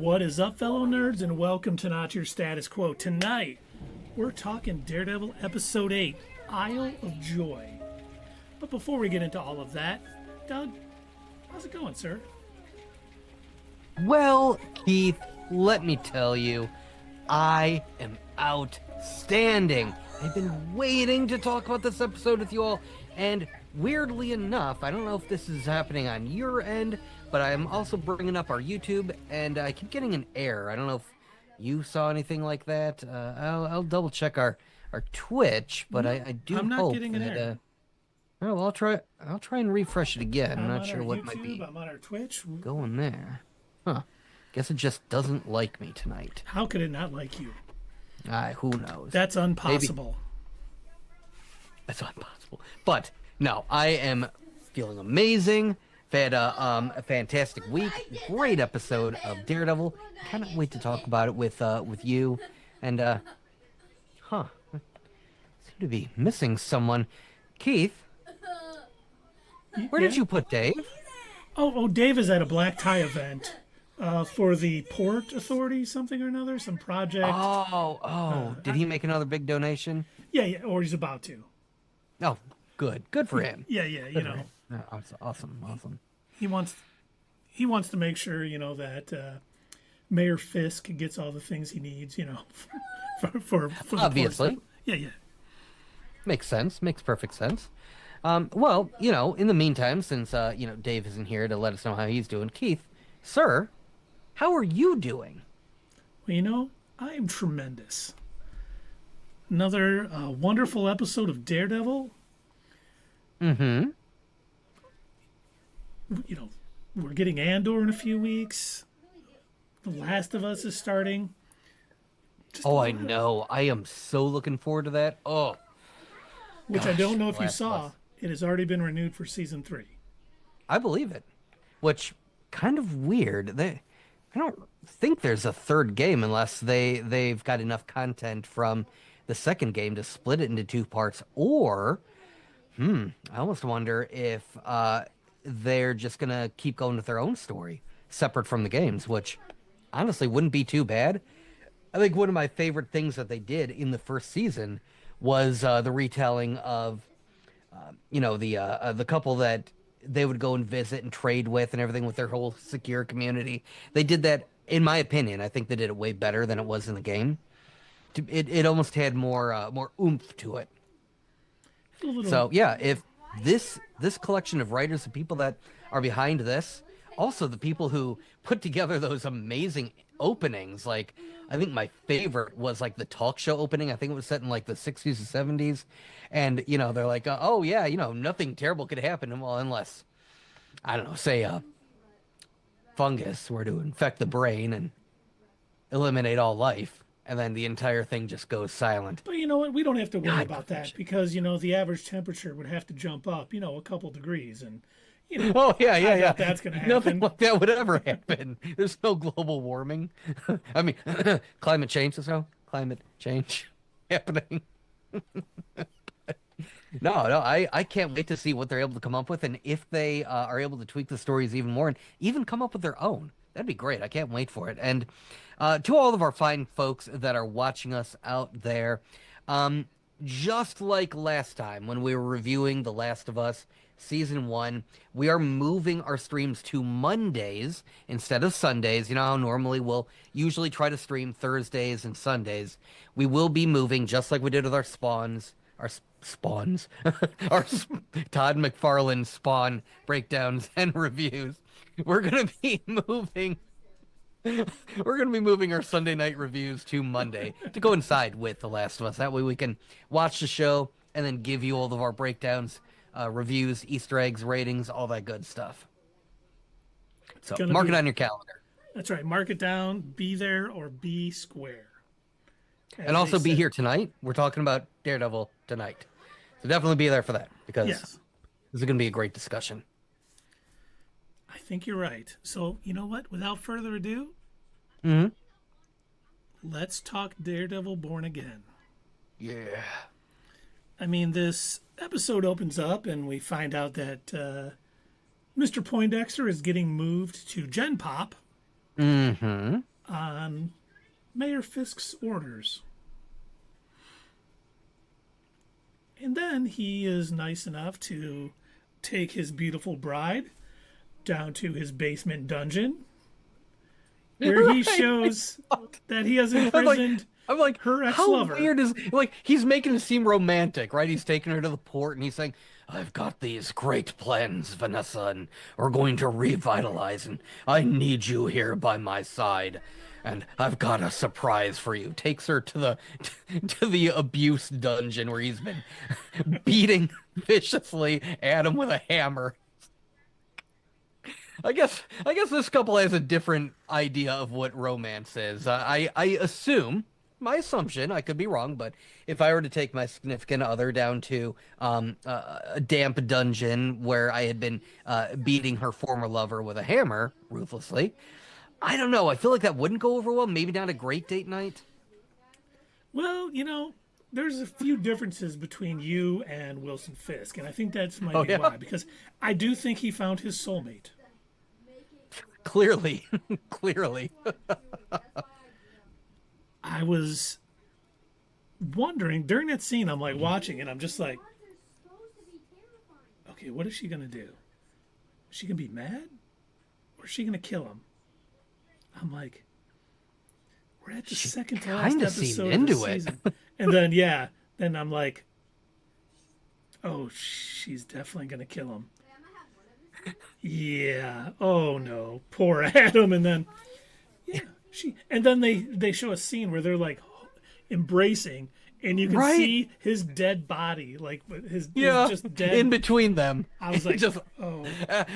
What is up, fellow nerds, and welcome to Not Your Status Quo. Tonight, we're talking Daredevil Episode 8, Isle of Joy. But before we get into all of that, Doug, how's it going, sir? Well, Keith, let me tell you, I am outstanding. I've been waiting to talk about this episode with you all, and weirdly enough, I don't know if this is happening on your end, but I'm also bringing up our YouTube, and I keep getting an error. I don't know if you saw anything like that. I'll double check our Twitch, but I do I'm not hope getting an that, error. Oh, well, I'll try and refresh it again. I'm not sure what YouTube, might be I'm on our Twitch. going there. Huh. Guess it just doesn't like me tonight. How could it not like you? Who knows? That's impossible. That's impossible. But no, I am feeling amazing. I've had a fantastic week. Great episode of Daredevil. Cannot wait to talk about it with you. And seem to be missing someone. Keith, where did you put Dave? Oh, Dave is at a black tie event for the Port Authority, something or another, some project. Did he make another big donation? Yeah, or he's about to. Oh, good for him. Yeah, you know. Oh, awesome. He wants to make sure, you know, that Mayor Fisk gets all the things he needs, you know, for the Obviously. Yeah. Makes sense. Makes perfect sense. Well, you know, in the meantime, since Dave isn't here to let us know how he's doing, Keith, sir, how are you doing? Well, you know, I am tremendous. Another wonderful episode of Daredevil. Mm-hmm. You know, we're getting Andor in a few weeks. The Last of Us is starting. I know. I am so looking forward to that. Oh. Which I don't know if you Last of saw. Us. It has already been renewed for season 3. I believe it. Which, kind of weird. I don't think there's a third game unless they've got enough content from the second game to split it into 2 parts. Or, I almost wonder if they're just going to keep going with their own story, separate from the games, which honestly wouldn't be too bad. I think one of my favorite things that they did in the first season was the retelling of, the couple that they would go and visit and trade with and everything with their whole secure community. They did that, in my opinion. I think they did it way better than it was in the game. It almost had more oomph to it. So yeah, if this collection of writers and people that are behind this, also the people who put together those amazing openings, like I think my favorite was like the talk show opening. I think it was set in like the 60s and 70s, and they're like, oh yeah, nothing terrible could happen, well, unless I don't know, say a fungus were to infect the brain and eliminate all life. And then the entire thing just goes silent. But you know what? We don't have to worry about that because, the average temperature would have to jump up, a couple degrees. And, oh, yeah. That's going to happen. Nothing like that would ever happen. There's no global warming. I mean, climate change happening. No, I can't wait to see what they're able to come up with. And if they are able to tweak the stories even more and even come up with their own. That'd be great. I can't wait for it. And to all of our fine folks that are watching us out there, just like last time when we were reviewing The Last of Us Season 1, we are moving our streams to Mondays instead of Sundays. You know how normally we'll usually try to stream Thursdays and Sundays. We will be moving just like we did with our spawns. Our Todd McFarlane Spawn breakdowns and reviews. We're gonna be moving our Sunday night reviews to Monday to coincide with The Last of Us. That way we can watch the show and then give you all of our breakdowns, reviews, Easter eggs, ratings, all that good stuff. So mark it on your calendar. That's right. Mark it down. Be there or be square. And also be here tonight. We're talking about Daredevil tonight. So definitely be there for that because this is going to be a great discussion. I think you're right. So, you know what? Without further ado, let's talk Daredevil Born Again. Yeah. I mean, this episode opens up and we find out that Mr. Poindexter is getting moved to Gen Pop. Mm-hmm. on Mayor Fisk's orders. And then he is nice enough to take his beautiful bride down to his basement dungeon, where he shows that he has imprisoned I'm like, her how ex-lover. weird is, like, he's making it seem romantic, right? He's taking her to the port and he's saying, I've got these great plans, Vanessa, and we're going to revitalize, and I need you here by my side. And I've got a surprise for you. Takes her to the to the abuse dungeon where he's been beating viciously at him with a hammer. I guess this couple has a different idea of what romance is. I assume, my assumption, I could be wrong, but if I were to take my significant other down to a damp dungeon where I had been beating her former lover with a hammer ruthlessly, I don't know. I feel like that wouldn't go over well. Maybe not a great date night. Well, there's a few differences between you and Wilson Fisk, and I think that's might be why, because I do think he found his soulmate. Clearly, clearly. I was wondering during that scene, I'm like watching and I'm just like, okay, what is she gonna do? Is she gonna be mad, or is she gonna kill him? I'm like, we're at the second to last episode of the season, and then I'm like, oh, she's definitely gonna kill him. Yeah. Oh no, poor Adam. And then they show a scene where they're like embracing, and you can see his dead body, like his just dead in between them. I was like,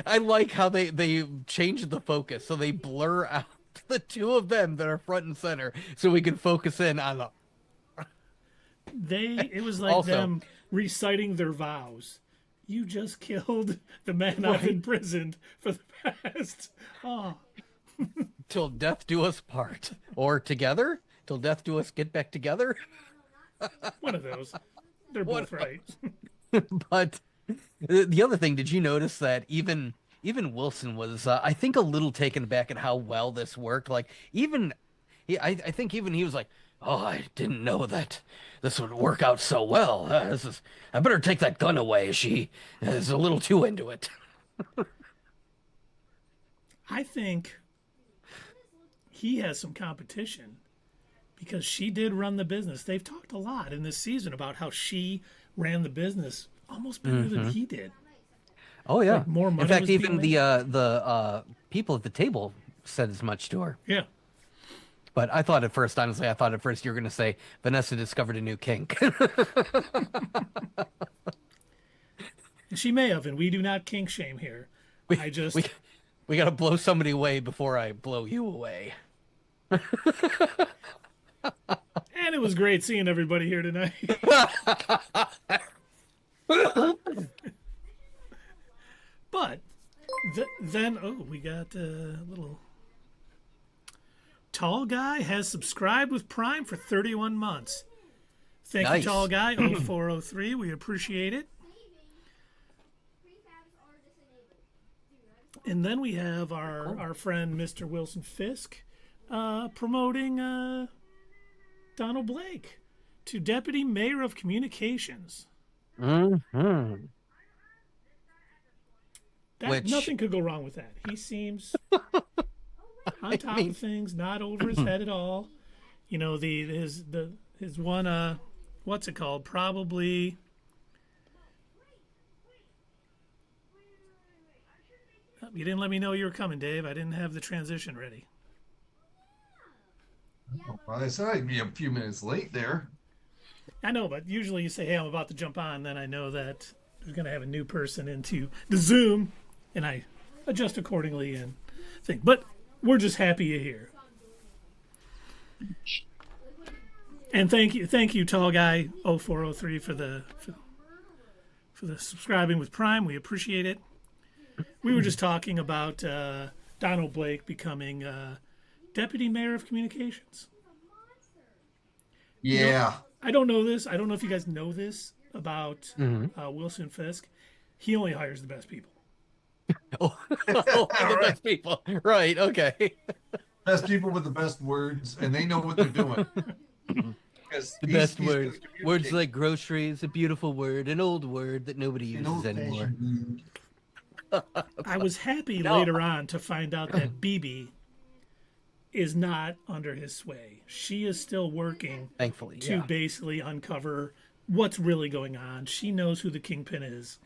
I like how they changed the focus, so they blur out the two of them that are front and center, so we can focus in on the. It was like them reciting their vows. You just killed the man I've imprisoned for the past. Oh. Till death do us part, or together till death do us get back together. One of those. They're both right. But the other thing, did you notice that even Wilson was, I think, a little taken aback at how well this worked? Like, I think even he was like, oh, I didn't know that this would work out so well. I better take that gun away. She is a little too into it. I think he has some competition because she did run the business. They've talked a lot in this season about how she ran the business almost better than he did. Oh yeah, like more money. In fact, even the people at the table said as much to her. Yeah. But I thought at first you were going to say Vanessa discovered a new kink. And she may have, and we do not kink shame here. We got to blow somebody away before I blow you away. And it was great seeing everybody here tonight. But then we got a little Tall Guy has subscribed with Prime for 31 months. Thank you, Tall Guy 0403. We appreciate it. And then we have our friend Mr. Wilson Fisk promoting Donald Blake to Deputy Mayor of Communications. Mm-hmm. Nothing could go wrong with that. He seems on top of things, not over his head at all. His one what's it called? Probably. You didn't let me know you were coming, Dave. I didn't have the transition ready. Well, I said I'd be a few minutes late there. I know, but usually you say, hey, I'm about to jump on, then I know that there's going to have a new person into the Zoom, and I adjust accordingly and think. But we're just happy you're here. And thank you, Tall Guy 0403 for the subscribing with Prime. We appreciate it. We were just talking about Donald Blake becoming Deputy Mayor of Communications. Yeah. I don't know this. I don't know if you guys know this about Wilson Fisk. He only hires the best people. The best people. Right, okay. best people with the best words, and they know what they're doing. Because The best words. Words like grocery is a beautiful word, an old word that nobody uses anymore. I was happy No. later on to find out that BB is not under his sway. She is still working Thankfully, to yeah. basically uncover what's really going on. She knows who the Kingpin is.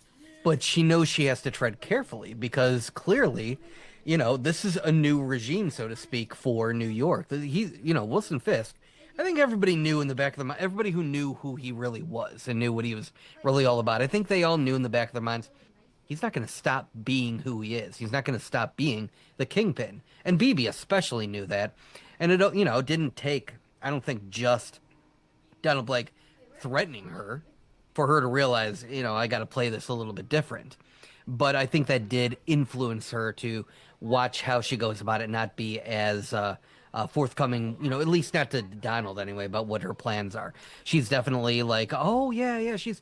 But she knows she has to tread carefully because clearly, this is a new regime, so to speak, for New York. Wilson Fisk, I think everybody knew in the back of their mind, everybody who knew who he really was and knew what he was really all about. I think they all knew in the back of their minds, he's not going to stop being who he is. He's not going to stop being the Kingpin. And BB especially knew that. And it didn't take, I don't think, just Donald Blake threatening her for her to realize, I got to play this a little bit different. But I think that did influence her to watch how she goes about it, not be as forthcoming, at least not to Donald anyway, about what her plans are. She's definitely like, oh, yeah, she's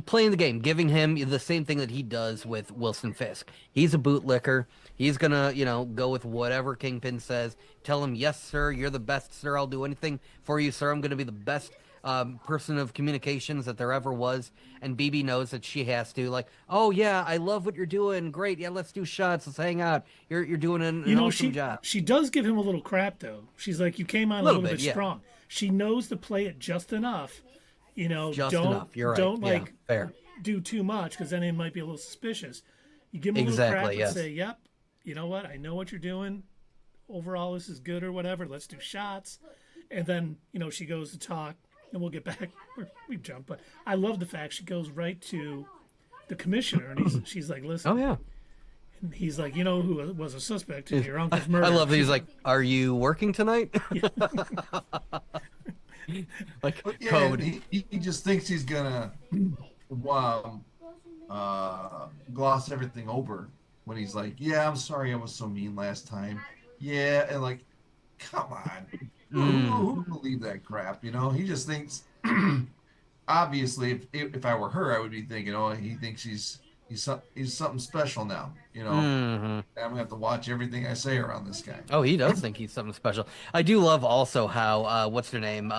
playing the game, giving him the same thing that he does with Wilson Fisk. He's a bootlicker. He's going to, go with whatever Kingpin says. Tell him, yes, sir, you're the best, sir. I'll do anything for you, sir. I'm going to be the best person of communications that there ever was. And BB knows that she has to, like, oh yeah, I love what you're doing, great, yeah, let's do shots, let's hang out, you're doing an awesome job. She does give him a little crap though. She's like, you came on a little bit yeah. strong. She knows to play it just enough, Just don't enough. You're right. don't Yeah, fair. do too much, because then it might be a little suspicious. You give him a little Exactly, crap and yes. say, yep, you know what, I know what you're doing, overall this is good or whatever, let's do shots. And then she goes to talk, and we'll get back. We jump, but I love the fact she goes right to the commissioner, and she's like, "Listen." Oh yeah. And he's like, who was a suspect in your uncle's murder? I love that he's like, are you working tonight? Like, Yeah, code. he just thinks he's gonna gloss everything over when he's like, "Yeah, I'm sorry, I was so mean last time." Yeah, and like, come on, who would believe that crap? He just thinks. Obviously, if I were her, I would be thinking, "Oh, he thinks he's something special now." I'm gonna have to watch everything I say around this guy. Oh, he does think he's something special. I do love also how what's her name?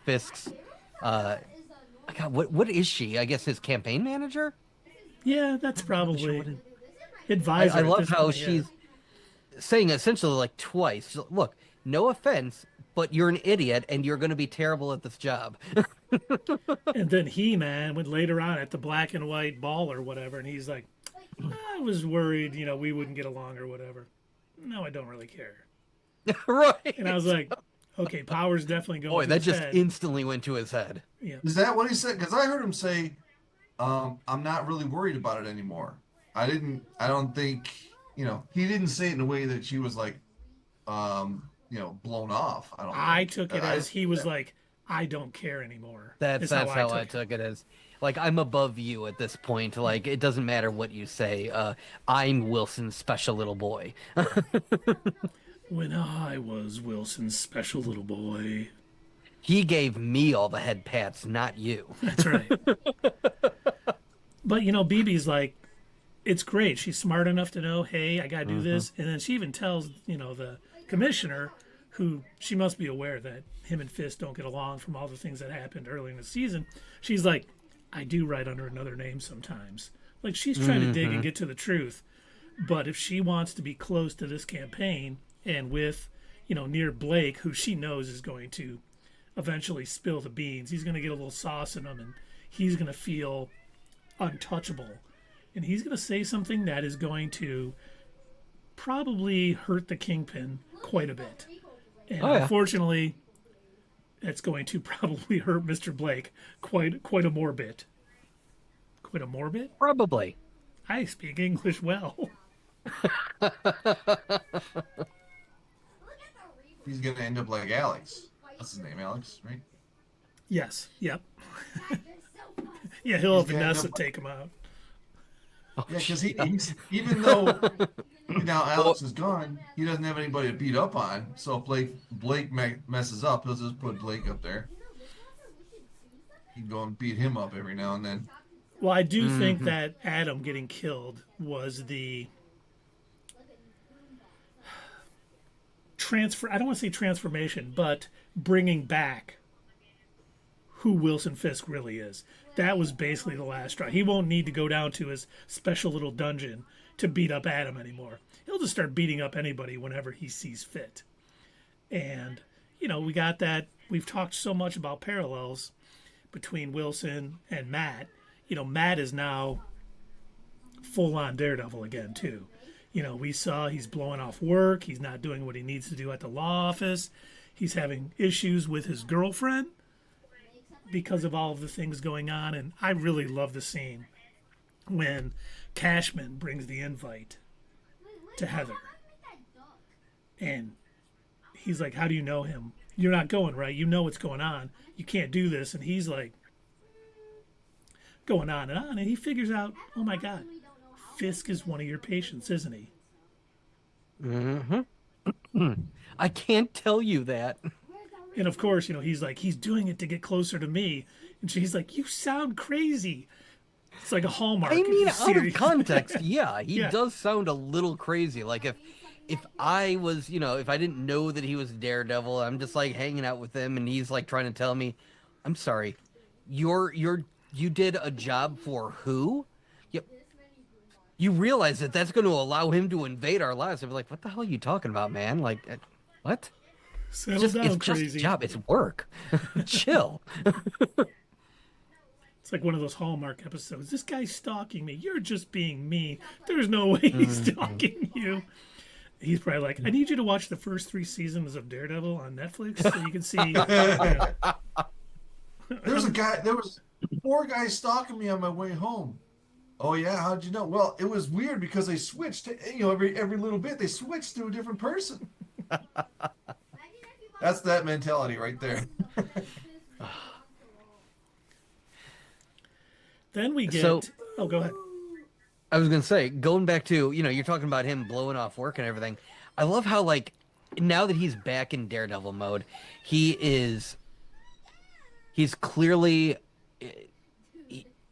Fisk's God, what is she? I guess his campaign manager? Yeah, that's probably advisor. I at love this how point, she's saying essentially like twice. She's like, look, no offense, but you're an idiot and you're going to be terrible at this job. And then He-Man went later on at the black and white ball or whatever, and he's like, I was worried, we wouldn't get along or whatever. No, I don't really care. Right. And I was like, okay, Power's definitely going. Boy, to that his just head. instantly went to his head. Yeah. Is that what he said? Because I heard him say, "I'm not really worried about it anymore." I don't think, he didn't say it in a way that she was like, blown off. I took it as he was like, I don't care anymore. That's how I it. took it as. Like, I'm above you at this point. Like, it doesn't matter what you say. I'm Wilson's special little boy. When I was Wilson's special little boy. He gave me all the head pats, not you. That's right. But, BB's like, it's great. She's smart enough to know, hey, I got to do this. And then she even tells, the commissioner, who she must be aware that him and Fisk don't get along from all the things that happened early in the season. She's like, I do write under another name sometimes. Like, she's trying to dig and get to the truth. But if she wants to be close to this campaign and with, near Blake, who she knows is going to eventually spill the beans, he's going to get a little sauce in him and he's going to feel untouchable. And he's going to say something that is going to probably hurt the Kingpin quite a bit. And unfortunately, that's going to probably hurt Mr. Blake quite a more bit. Quite a more bit? Probably. I speak English well. He's gonna end up like Alex. That's his name, Alex, right? Yes. Yep. Yeah, he'll have He's gonna Vanessa end up- take him out. Yeah, because he's even though now Alex is gone, he doesn't have anybody to beat up on. So if Blake messes up, he'll just put Blake up there. He can go and beat him up every now and then. Well, I do think that Adam getting killed was the transfer. I don't want to say transformation, but bringing back who Wilson Fisk really is. That was basically the last straw. He won't need to go down to his special little dungeon to beat up Adam anymore. He'll just start beating up anybody whenever he sees fit. And, we got that. We've talked so much about parallels between Wilson and Matt. Matt is now full-on Daredevil again, too. We saw he's blowing off work. He's not doing what he needs to do at the law office. He's having issues with his girlfriend because of all of the things going on. And I really love the scene when Cashman brings the invite to Heather. And he's like, how do you know him? You're not going, right? You know what's going on. You can't do this. And he's like going on. And he figures out, oh my God, Fisk is one of your patients, isn't he? Mm-hmm. I can't tell you that. And of course, he's like, he's doing it to get closer to me. And she's like, you sound crazy. It's like a Hallmark. I mean, out of context, yeah, he Yeah. does sound a little crazy. Like if I was, if I didn't know that he was Daredevil, I'm just like hanging out with him and he's like trying to tell me, I'm sorry, you did a job for who? You realize that that's going to allow him to invade our lives. I'd be like, what the hell are you talking about, man? Like, what? Settle down, it's crazy. just a job. It's work. Chill. It's like one of those Hallmark episodes. This guy's stalking me. You're just being me. There's no way he's stalking you. He's probably like, I need you to watch the first 3 seasons of Daredevil on Netflix so you can see. There was 4 guys stalking me on my way home. Oh yeah, how'd you know? Well, it was weird because they switched. Every little bit they switched to a different person. That's that mentality right there. Then we get. Oh, go ahead. I was gonna say, going back to, you're talking about him blowing off work and everything. I love how, like, now that he's back in Daredevil mode, he's clearly,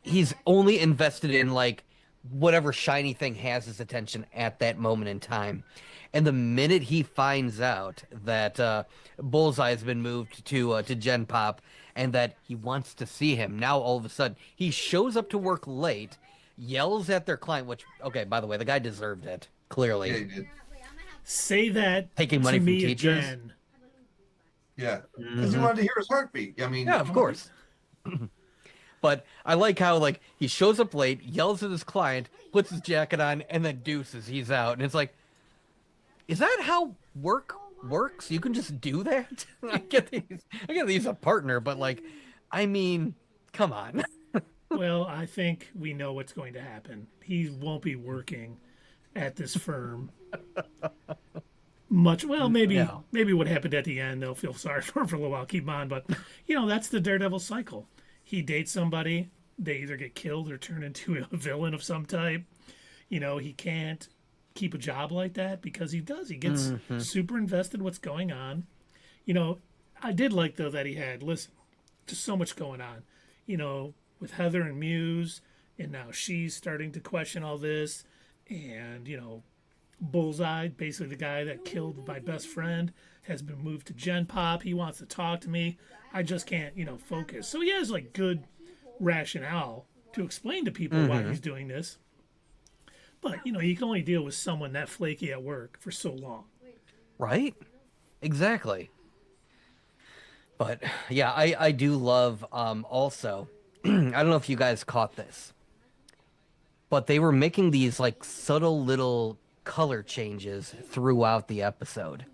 he's only invested in, like, whatever shiny thing has his attention at that moment in time. And the minute he finds out that Bullseye has been moved to Gen Pop and that he wants to see him, now all of a sudden he shows up to work late, yells at their client, which, okay, by the way, the guy deserved it, clearly. Yeah, he did. Say that Taking money to from me teachers. again. Yeah, because he wanted to hear his heartbeat. I mean, Yeah, of course. But I like how, like, he shows up late, yells at his client, puts his jacket on, and then deuces, he's out. And it's like, is that how work works? You can just do that? I get he's a partner, but, like, I mean, come on. Well, I think we know what's going to happen. He won't be working at this firm much. Well, maybe what happened at the end, they'll feel sorry for him for a little while, keep him on. But, that's the Daredevil cycle. He dates somebody, they either get killed or turn into a villain of some type. He can't keep a job like that because he does. He gets super invested in what's going on. I did like, though, that he had, just so much going on. With Heather and Muse, and now she's starting to question all this. And, Bullseye, basically the guy that killed my best friend, has been moved to Gen Pop. He wants to talk to me. I just can't, focus. So he has, like, good rationale to explain to people why he's doing this. But, you can only deal with someone that flaky at work for so long. Right? Exactly. But, yeah, I do love, also, I don't know if you guys caught this, but they were making these, like, subtle little color changes throughout the episode.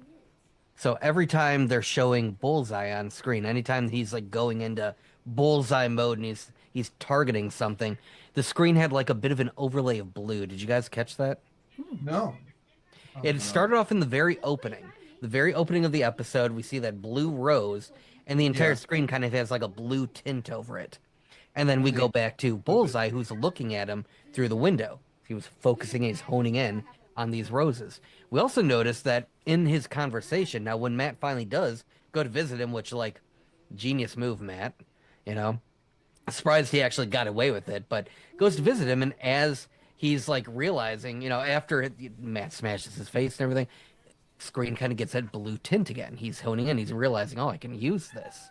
So every time they're showing Bullseye on screen, anytime he's, like, going into Bullseye mode and he's targeting something, the screen had, like, a bit of an overlay of blue. Did you guys catch that? No. It started off in the very opening. The very opening of the episode, we see that blue rose, and the entire screen kind of has, like, a blue tint over it. And then we go back to Bullseye, who's looking at him through the window. He was focusing, he's honing in on these roses. We also noticed that in his conversation, now when Matt finally does go to visit him, which, like, genius move, Matt, surprised he actually got away with it, but goes to visit him, and as he's, like, realizing, after Matt smashes his face and everything, screen kind of gets that blue tint again. He's honing in. He's realizing, oh, I can use this.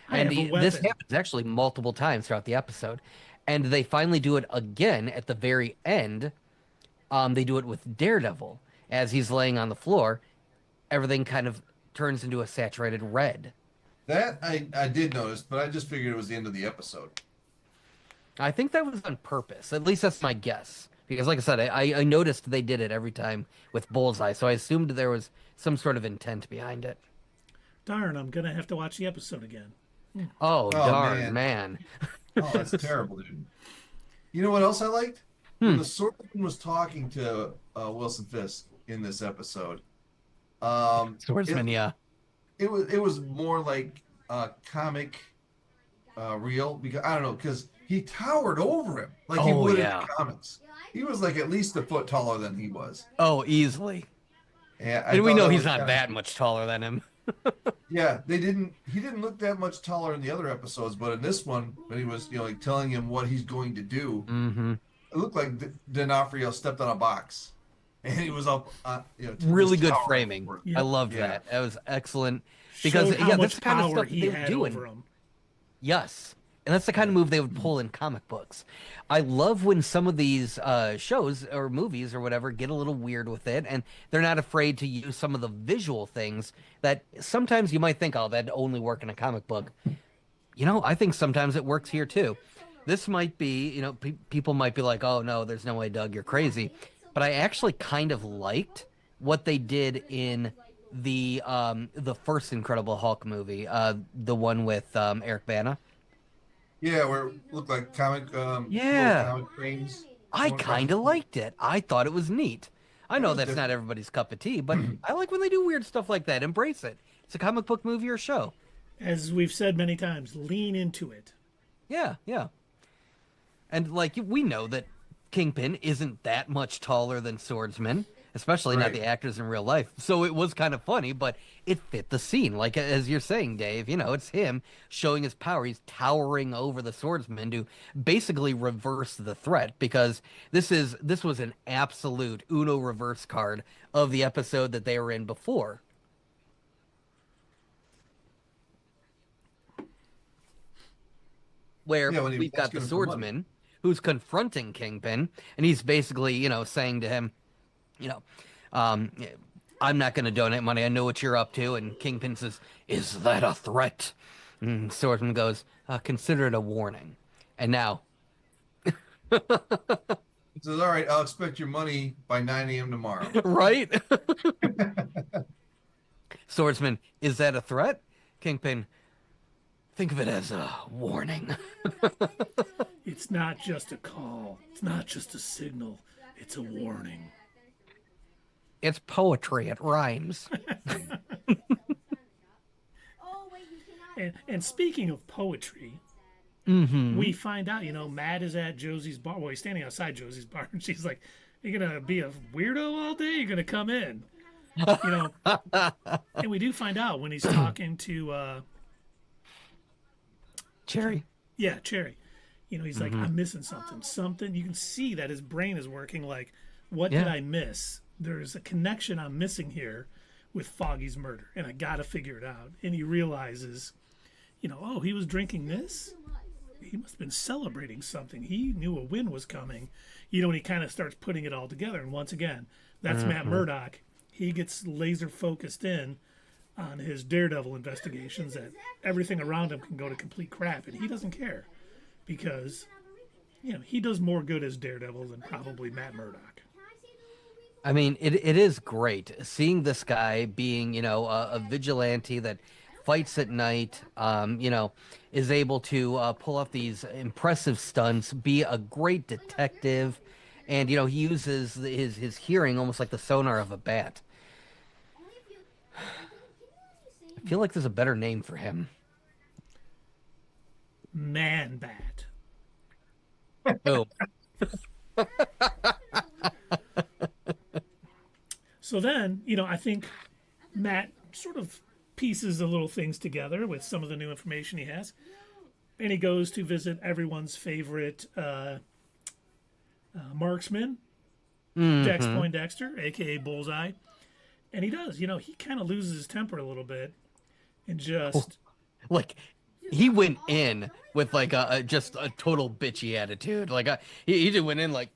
I And have a this weapon. happens actually multiple times throughout the episode. And they finally do it again at the very end. They do it with Daredevil. As he's laying on the floor, everything kind of turns into a saturated red. That I did notice, but I just figured it was the end of the episode. I think that was on purpose. At least that's my guess. Because, like I said, I noticed they did it every time with Bullseye, so I assumed there was some sort of intent behind it. Darn, I'm gonna have to watch the episode again. Oh, Oh, darn, man. man. Oh, that's terrible, dude. You know what else I liked? When the swordsman was talking to Wilson Fisk in this episode. Swordsman, yeah. It was more like comic real, because I don't know, because he towered over him like he Oh, would yeah. in the comics. He was like at least a foot taller than he was. Oh, easily. And And we thought know that he's was not kinda- that much taller than him. Yeah, he didn't look that much taller in the other episodes, but in this one, when he was like telling him what he's going to do, Mm-hmm. it looked like D'Onofrio stepped on a box, and he was up. Really just good towering framing. over it. Yeah. I loved Yeah. that. That was excellent. Because Showed how yeah, much that's the kind of power stuff he they would had do over him. Yes. And that's the kind of move they would pull in comic books. I love when some of these shows or movies or whatever get a little weird with it, and they're not afraid to use some of the visual things that sometimes you might think, oh, that'd only work in a comic book. I think sometimes it works here too. This might be, people might be like, oh, no, there's no way, Doug, you're crazy. But I actually kind of liked what they did in the first Incredible Hulk movie, the one with Eric Bana. Yeah, where it looked like comic, Yeah. little comic frames. I going across kind the of liked it. I thought it was neat. I know was that's not different. everybody's cup of tea, but I like when they do weird stuff like that. Embrace it. It's a comic book movie or show. As we've said many times, lean into it. Yeah, yeah. And like we know that Kingpin isn't that much taller than Swordsman, especially not Right. the actors in real life. So it was kind of funny, but it fit the scene. Like as you're saying, Dave, it's him showing his power. He's towering over the Swordsman to basically reverse the threat, because this was an absolute Uno reverse card of the episode that they were in before. Where Yeah, when he was we've got the asking him for money. Swordsman who's confronting Kingpin, and he's basically, saying to him, you know, um, I'm not going to donate money. I know what you're up to. And Kingpin says, is that a threat? And Swordsman goes, consider it a warning. And now, He says, "All right, I'll expect your money by 9 a.m. tomorrow." right? Swordsman, is that a threat? Kingpin, think of it as a warning. It's not just a call. It's not just a signal. It's a warning. It's poetry. It rhymes. And speaking of poetry, Mm-hmm. we find out, Matt is at Josie's bar. Well, he's standing outside Josie's bar, and she's like, "You're gonna be a weirdo all day? You're gonna come in?" And we do find out when he's talking to, Cherry. Cherry. He's like, "I'm missing something. Something." You can see that his brain is working. Like, what did Yeah. I miss? There's a connection I'm missing here with Foggy's murder, and I gotta figure it out. And he realizes, oh, he was drinking this. He must have been celebrating something. He knew a win was coming. And he kind of starts putting it all together. And once again, that's Matt Murdock. He gets laser focused in on his Daredevil investigations, that everything around him can go to complete crap. And he doesn't care because, he does more good as Daredevil than probably Matt Murdock. I mean, it is great seeing this guy being, a vigilante that fights at night, is able to pull off these impressive stunts, be a great detective, and, he uses his hearing almost like the sonar of a bat. I feel like there's a better name for him. Man Bat. Oh, So then, I think Matt sort of pieces the little things together with some of the new information he has. And he goes to visit everyone's favorite marksman, Dex Poindexter, a.k.a. Bullseye. And he does. He kind of loses his temper a little bit and just. Like, he went in with like just a total bitchy attitude. Like, he just went in like,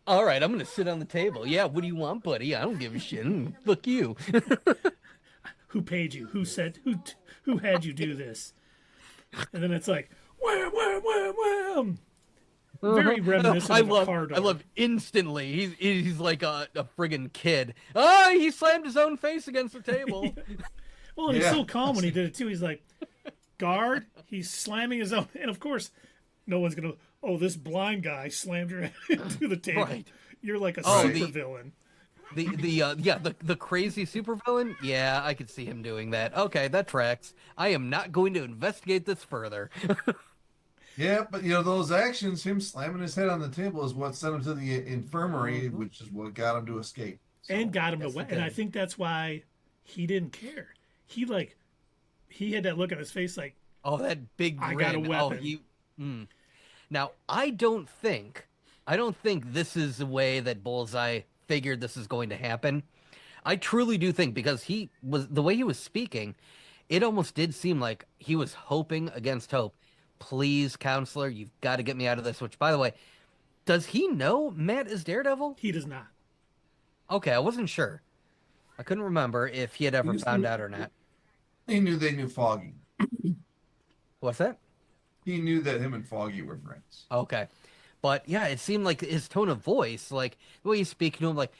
all right, I'm gonna sit on the table. Yeah, what do you want, buddy? I don't give a shit. Fuck you. Who paid you? Who said? Who had you do this? And then it's like, wham, wham, wham, wham. Very reminiscent of a car door. I love instantly. He's like a friggin' kid. He slammed his own face against the table. Well, and he's so calm when he did it too. He's like, guard. He's slamming his own, and of course, no one's gonna. Oh, this blind guy slammed your head into the table. Right. You're like a super villain. The crazy supervillain. Yeah, I could see him doing that. Okay, that tracks. I am not going to investigate this further. Yeah, but those actions, him slamming his head on the table, is what sent him to the infirmary, which is what got him to escape. So, and got him to wet. And I think that's why he didn't care. He had that look on his face like, oh, that big grin. I got a weapon. Now, I don't think this is the way that Bullseye figured this is going to happen. I truly do think, because the way he was speaking, it almost did seem like he was hoping against hope. Please, counselor, you've got to get me out of this. Which, by the way, does he know Matt is Daredevil? He does not. Okay, I wasn't sure. I couldn't remember if he had ever found out or not. He knew they knew Foggy. What's that? He knew that him and Foggy were friends. Okay. But yeah, it seemed like his tone of voice, like the way he's speaking to him, like,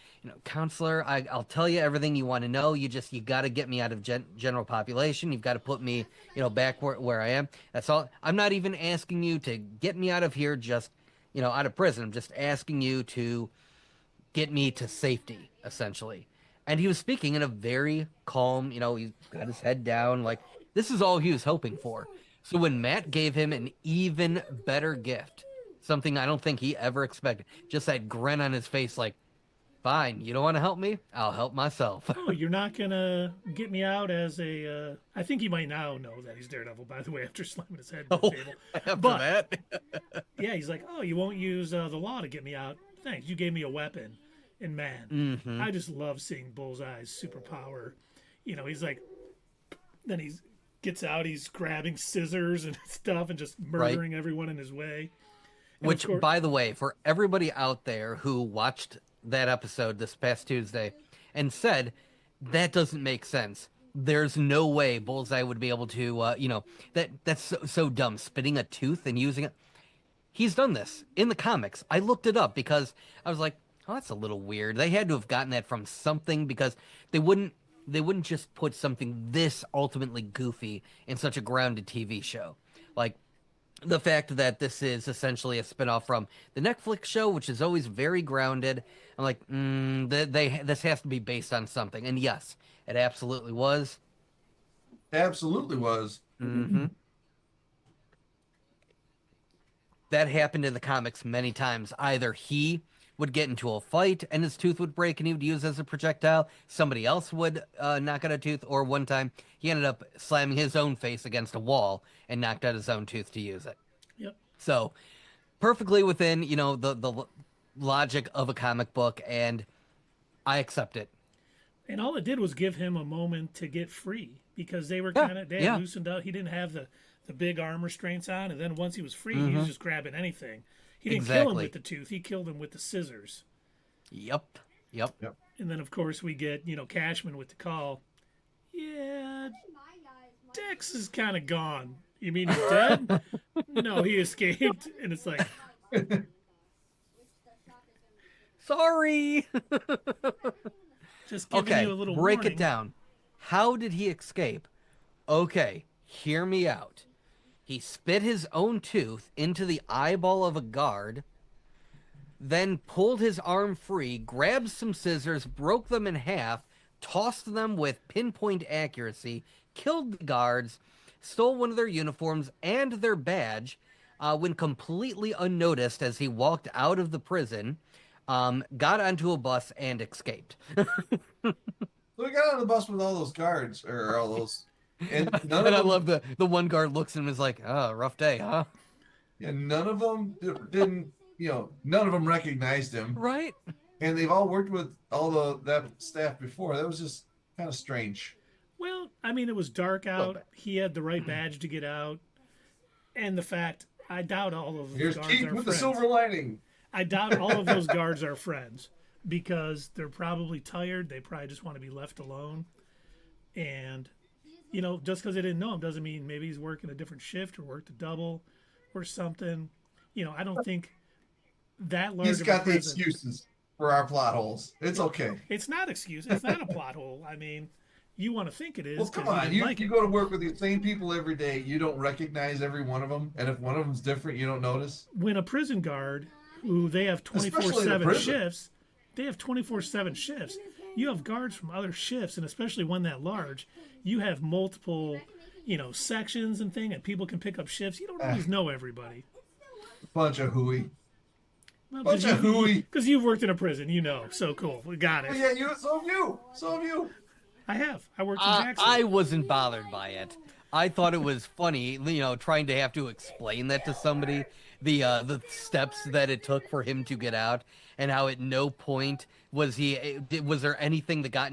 counselor, I'll tell you everything you want to know. You got to get me out of general population. You've got to put me, back where I am. That's all. I'm not even asking you to get me out of here, just, out of prison. I'm just asking you to get me to safety, essentially. And he was speaking in a very calm, he's got his head down. Like, this is all he was hoping for. So when Matt gave him an even better gift, something I don't think he ever expected, just that grin on his face, like, fine, you don't want to help me? I'll help myself. Oh, you're not going to get me out as a... I think he might now know that he's Daredevil, by the way, after slamming his head on the table. After that? Yeah, he's like, oh, you won't use the law to get me out. Thanks, you gave me a weapon. And man, I just love seeing Bullseye's superpower. He's like... Then he gets out, he's grabbing scissors and stuff and just murdering everyone in his way. And which, by the way, for everybody out there who watched that episode this past Tuesday and said, that doesn't make sense. There's no way Bullseye would be able to, that's so dumb, spitting a tooth and using it. He's done this in the comics. I looked it up because I was like, oh, that's a little weird. They had to have gotten that from something, because they wouldn't just put something this ultimately goofy in such a grounded TV show. Like, the fact that this is essentially a spinoff from the Netflix show, which is always very grounded. I'm like, this has to be based on something. And yes, it absolutely was. Absolutely was. Mm-hmm. That happened in the comics many times. Either he would get into a fight and his tooth would break and he would use it as a projectile. Somebody else would knock out a tooth. Or one time he ended up slamming his own face against a wall and knocked out his own tooth to use it. Yep. So perfectly within, the logic of a comic book, and I accept it. And all it did was give him a moment to get free, because they were kind of loosened up. He didn't have the big arm restraints on, and then once he was free, he was just grabbing anything. He didn't kill him with the tooth. He killed him with the scissors. Yep. And then, of course, we get, Cashman with the call. Yeah, Dex is kind of gone. You mean he's dead? No, he escaped. And it's like... Sorry. Just giving you a little break warning. it down. How did he escape? Okay, hear me out. He spit his own tooth into the eyeball of a guard, then pulled his arm free, grabbed some scissors, broke them in half, tossed them with pinpoint accuracy, killed the guards, stole one of their uniforms and their badge, when completely unnoticed as he walked out of the prison, got onto a bus and escaped. So we got on the bus with all those guards, or all those... And none of I them, love the one guard looks and is like, oh, rough day, huh? Yeah, none of them didn't, none of them recognized him. Right. And they've all worked with all that staff before. That was just Kind of strange. Well, I mean, it was dark out. bit. He had the right badge to get out, and the fact I doubt all of those Here's guards Keith are with the friends. silver lining. I doubt all of those guards are friends because they're probably tired. They probably just want to be left alone. And, you know, just because they didn't know him doesn't mean maybe he's working a different shift or worked a double or something. You know, I don't think that large He's of got a the prison. excuses for our plot holes. It's okay. It's not excuse. It's not a plot hole. I mean, you want to think it is. Well, come 'cause on. didn't You, like you it. go to work with the same people every day. You don't recognize every one of them. And if one of them's different, you don't notice. When a prison guard, who they have Especially in a 24/7 prison. shifts, they have 24/7 shifts. You have guards from other shifts, and especially one that large, you have multiple, you know, sections and thing, and people can pick up shifts. You don't always know everybody. Bunch of hooey. Well, Bunch of hooey. Because you've worked in a prison, you know. So cool. We got Oh, it. yeah, so have you. So have you. I have. I worked in Jackson. I wasn't bothered by it. I thought it was funny, you know, trying to have to explain that to somebody, the steps that it took for him to get out, and how at no point was there anything that got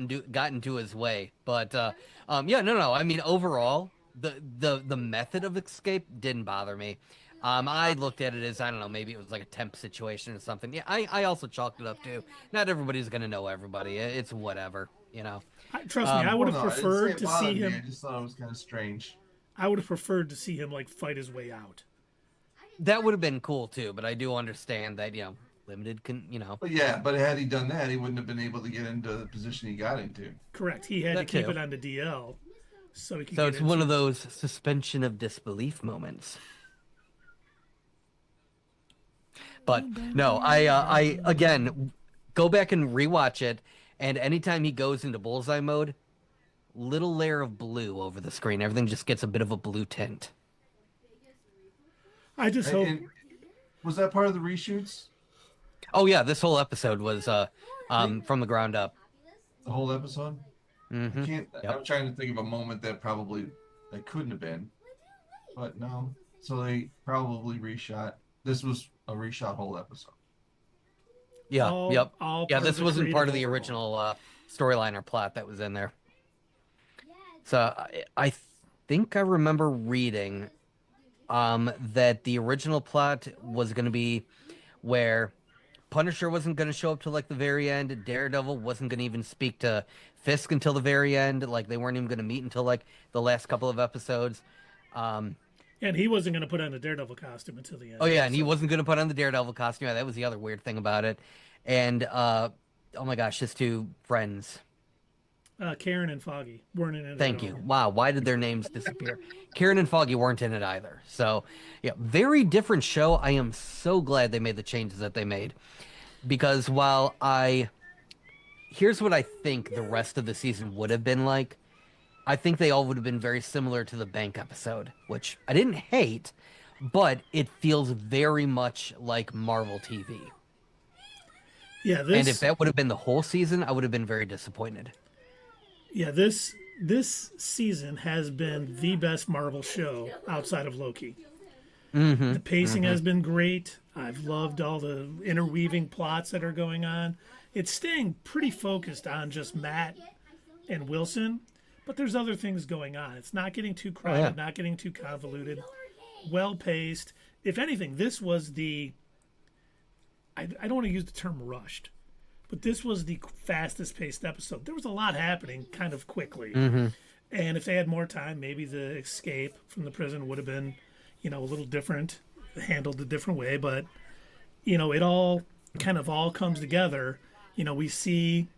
into his way. But yeah, no. I mean, overall, the method of escape didn't bother me. I looked at it as, I don't know, maybe it was like a temp situation or something. Yeah, I also chalked it up too. Not everybody's gonna know everybody. It's whatever, you know. Trust me, I would have Well, no, I didn't say preferred it to bothered see me. him. I just thought it was kind of strange. I would have preferred to see him like fight his way out. That would have been cool too, but I do understand that, you know, limited can, you know. But yeah, but had he done that, he wouldn't have been able to get into the position he got into. Correct. He had to That keep too. it on the DL, so he could. So get it's one into of those suspension of disbelief moments. But no, I again go back and rewatch it, and anytime he goes into bullseye mode, little layer of blue over the screen. Everything just gets a bit of a blue tint. I just hope. And was that part of the reshoots? Oh yeah, this whole episode was from the ground up. The whole episode? Mm-hmm. I can't. Yep. I'm trying to think of a moment that couldn't have been, but no. So they probably reshot. This was a reshot whole episode. Yeah, All- yep. all Yeah, part this of the wasn't part of the creative original storyline or plot that was in there. So I think I remember reading that the original plot was going to be where Punisher wasn't going to show up till like the very end. Daredevil wasn't going to even speak to Fisk until the very end. Like they weren't even going to meet until like the last couple of episodes. And he wasn't going to put on the Daredevil costume until the end. Oh yeah, and he wasn't going to put on the Daredevil costume. Yeah, that was the other weird thing about it. And oh my gosh, his two friends. Karen and Foggy weren't in it. Thank at you. all. Wow, why did their names disappear? Karen and Foggy weren't in it either. So, yeah, very different show. I am so glad they made the changes that they made. Because here's what I think the rest of the season would have been like. I think they all would have been very similar to the bank episode, which I didn't hate, but it feels very much like Marvel TV. Yeah, And if that would have been the whole season, I would have been very disappointed. Yeah, this season has been the best Marvel show outside of Loki. The pacing has been great. I've loved all the interweaving plots that are going on. It's staying pretty focused on just Matt and Wilson, but there's other things going on. It's not getting too crowded, not getting too convoluted, well paced. If anything, this was I don't want to use the term rushed, but this was the fastest paced episode. There was a lot happening kind of quickly. And if they had more time, maybe the escape from the prison would have been, a little different, handled a different way. But, it all kind of all comes together. We see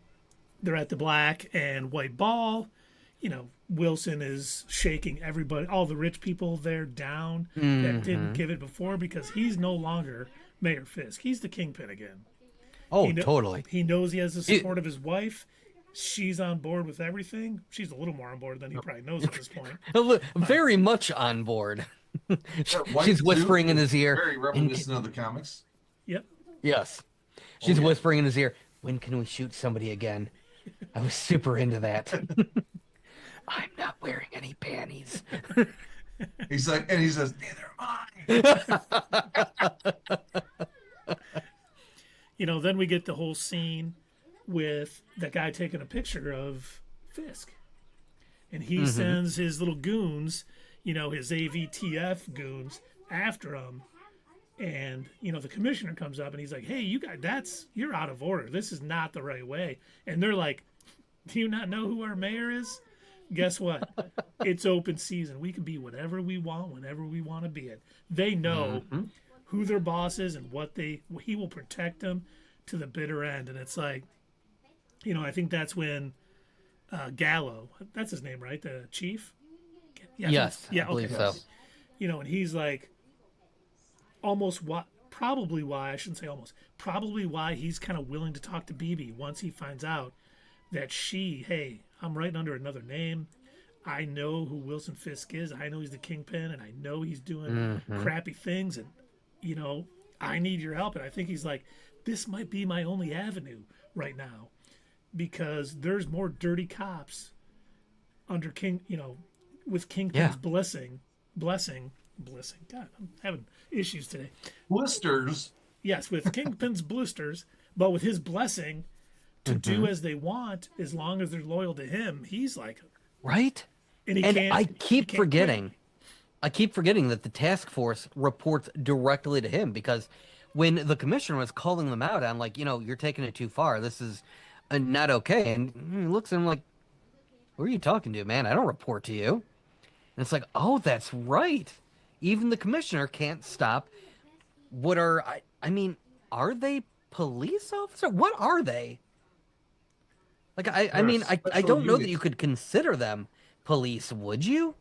they're at the black and white ball. Wilson is shaking everybody, all the rich people there down that didn't give it before because he's no longer Mayor Fisk. He's the kingpin again. Oh, totally. He knows he has the support of his wife. She's on board with everything. She's a little more on board than he probably knows at this point. Very much on board. That white She's suit whispering in is his ear. Very reminiscent of the comics. Yep. Yes. She's yeah. whispering in his ear, when can we shoot somebody again? I was super into that. I'm not wearing any panties. He says, neither am I. Then we get the whole scene with that guy taking a picture of Fisk. And he sends his little goons, his AVTF goons, after him. And, the commissioner comes up and he's like, hey, you guys, you're out of order. This is not the right way. And they're like, do you not know who our mayor is? Guess what? It's open season. We can be whatever we want, whenever we want to be it. They know who their boss is and he will protect them to the bitter end. And it's like, I think that's when Gallo, that's his name, right? The chief? Yeah, Yes, yeah, I believe okay. so. And he's like, probably why he's kind of willing to talk to BB once he finds out that hey, I'm writing under another name. I know who Wilson Fisk is. I know he's the kingpin, and I know he's doing crappy things, and, I need your help. And I think he's like, this might be my only avenue right now, because there's more dirty cops under with Kingpin's blessing. God, I'm having issues today. Blisters. Yes, with Kingpin's blisters, but with his blessing to do as they want, as long as they're loyal to him, he's like, right. And I keep forgetting that the task force reports directly to him, because when the commissioner was calling them out, I'm like, you're taking it too far. This is not okay. And he looks at him like, who are you talking to, man? I don't report to you. And it's like, oh, that's right. Even the commissioner can't stop what are they police officer? What are they? Like, I don't know that you could consider them police, would you?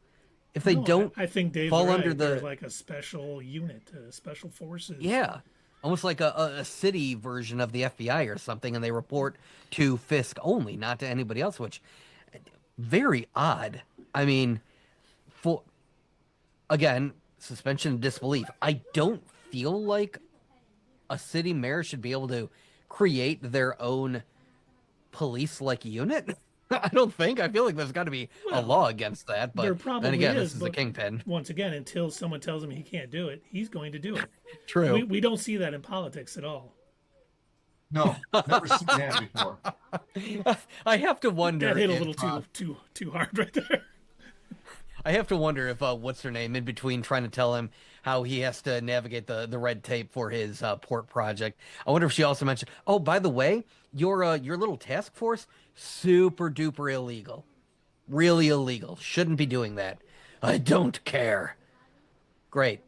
If they don't I think Dave's fall right. under They're the like a special unit, special forces. Yeah. Almost like a city version of the FBI or something, and they report to Fisk only, not to anybody else, which very odd. I mean, again, suspension of disbelief. I don't feel like a city mayor should be able to create their own police-like unit. I don't think. I feel like there's got to be a law against that. But there probably then again, is, this is the kingpin. Once again, until someone tells him he can't do it, he's going to do it. True. We don't see that in politics at all. No, never seen that before. I have to wonder. That hit a little too hard right there. I have to wonder if what's her name, in between trying to tell him how he has to navigate the red tape for his port project, I wonder if she also mentioned, oh, by the way, your little task force, super duper illegal, really illegal. Shouldn't be doing that. I don't care. Great.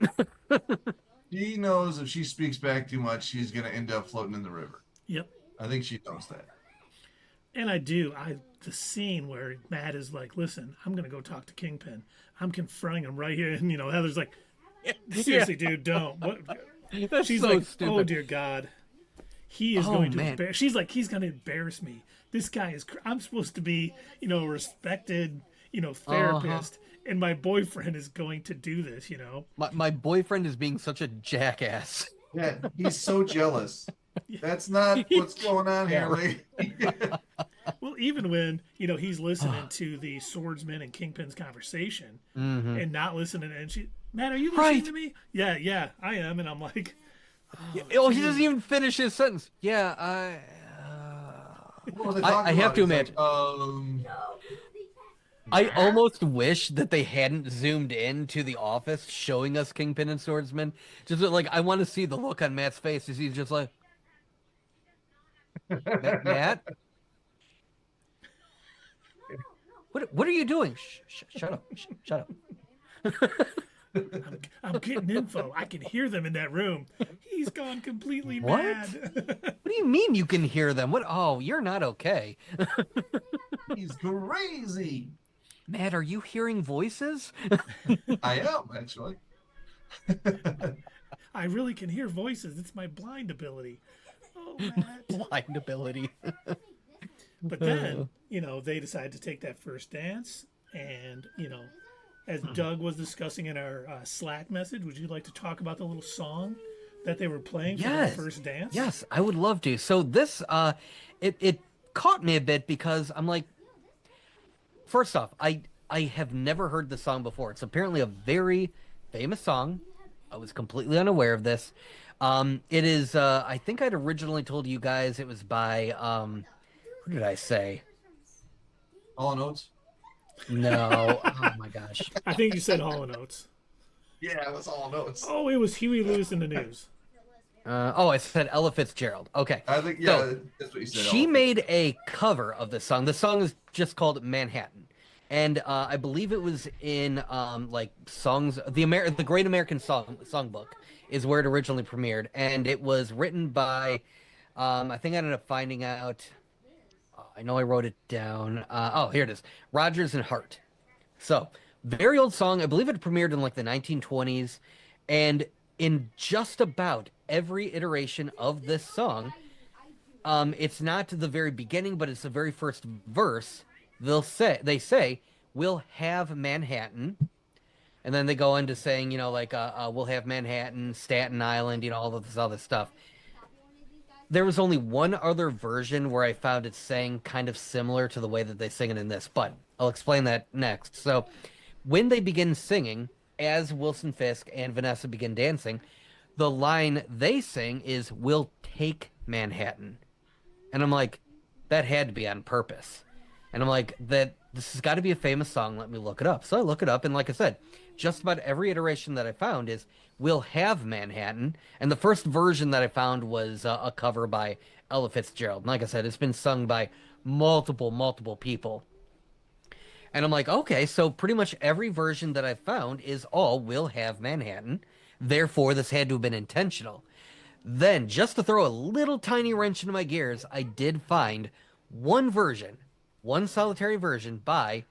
She knows if she speaks back too much, she's gonna end up floating in the river. Yep. I think she knows that. And the scene where Matt is like, listen, I'm going to go talk to Kingpin. I'm confronting him right here. And, Heather's like, seriously, dude, don't. What? That's She's so like, stupid. oh, dear God. He is going to embarrass. She's like, he's going to embarrass me. This guy is, I'm supposed to be, a respected, therapist. And my boyfriend is going to do this, My boyfriend is being such a jackass. Yeah, he's so jealous. That's not what's going on here, lady. Well, even when, he's listening to the swordsman and Kingpin's conversation and not listening, and Matt, are you listening to me? Yeah, I am. And I'm like, oh, he doesn't even finish his sentence. Yeah, I have to imagine. I almost wish that they hadn't zoomed in to the office showing us Kingpin and Swordsman. Just like, I want to see the look on Matt's face as he's just like, Matt? What are you doing? Shut up. Shut up. I'm getting info. I can hear them in that room. He's gone completely What? mad. What do you mean you can hear them? What? Oh, you're not okay. He's crazy. Matt, are you hearing voices? I am, actually. I really can hear voices. It's my blind ability. Oh, Matt. Blind ability. But then, they decide to take that first dance. And, as Doug was discussing in our Slack message, would you like to talk about the little song that they were playing for the first dance? Yes, I would love to. So this, it caught me a bit because I'm like, first off, I have never heard the song before. It's apparently a very famous song. I was completely unaware of this. It is, I think I'd originally told you guys it was by, who did I say? All notes. No. Oh my gosh. I think you said Hall and Oates. Yeah, it was all notes. Oh, it was Huey Lewis in the News. I said Ella Fitzgerald. Okay. I think So that's what you said. she made a cover of this song. The song is just called Manhattan. And I believe it was in like songs the Great American Songbook is where it originally premiered, and it was written by I think I ended up finding out. I know I wrote it down. Here it is. Rogers and Hart. So, very old song. I believe it premiered in like the 1920s. And in just about every iteration of this song, it's not the very beginning, but it's the very first verse. They say, we'll have Manhattan. And then they go into saying, like, we'll have Manhattan, Staten Island, all of this other stuff. There was only one other version where I found it sang kind of similar to the way that they sing it in this, but I'll explain that next. So, when they begin singing, as Wilson Fisk and Vanessa begin dancing, the line they sing is, "We'll take Manhattan." And I'm like, that had to be on purpose. And I'm like, this has got to be a famous song. Let me look it up. So I look it up, and like I said, just about every iteration that I found is "We'll have Manhattan." And the first version that I found was a cover by Ella Fitzgerald. And like I said, it's been sung by multiple people. And I'm like, okay, so pretty much every version that I've found is all "We'll have Manhattan." Therefore, this had to have been intentional. Then, just to throw a little tiny wrench into my gears, I did find one version, one solitary version by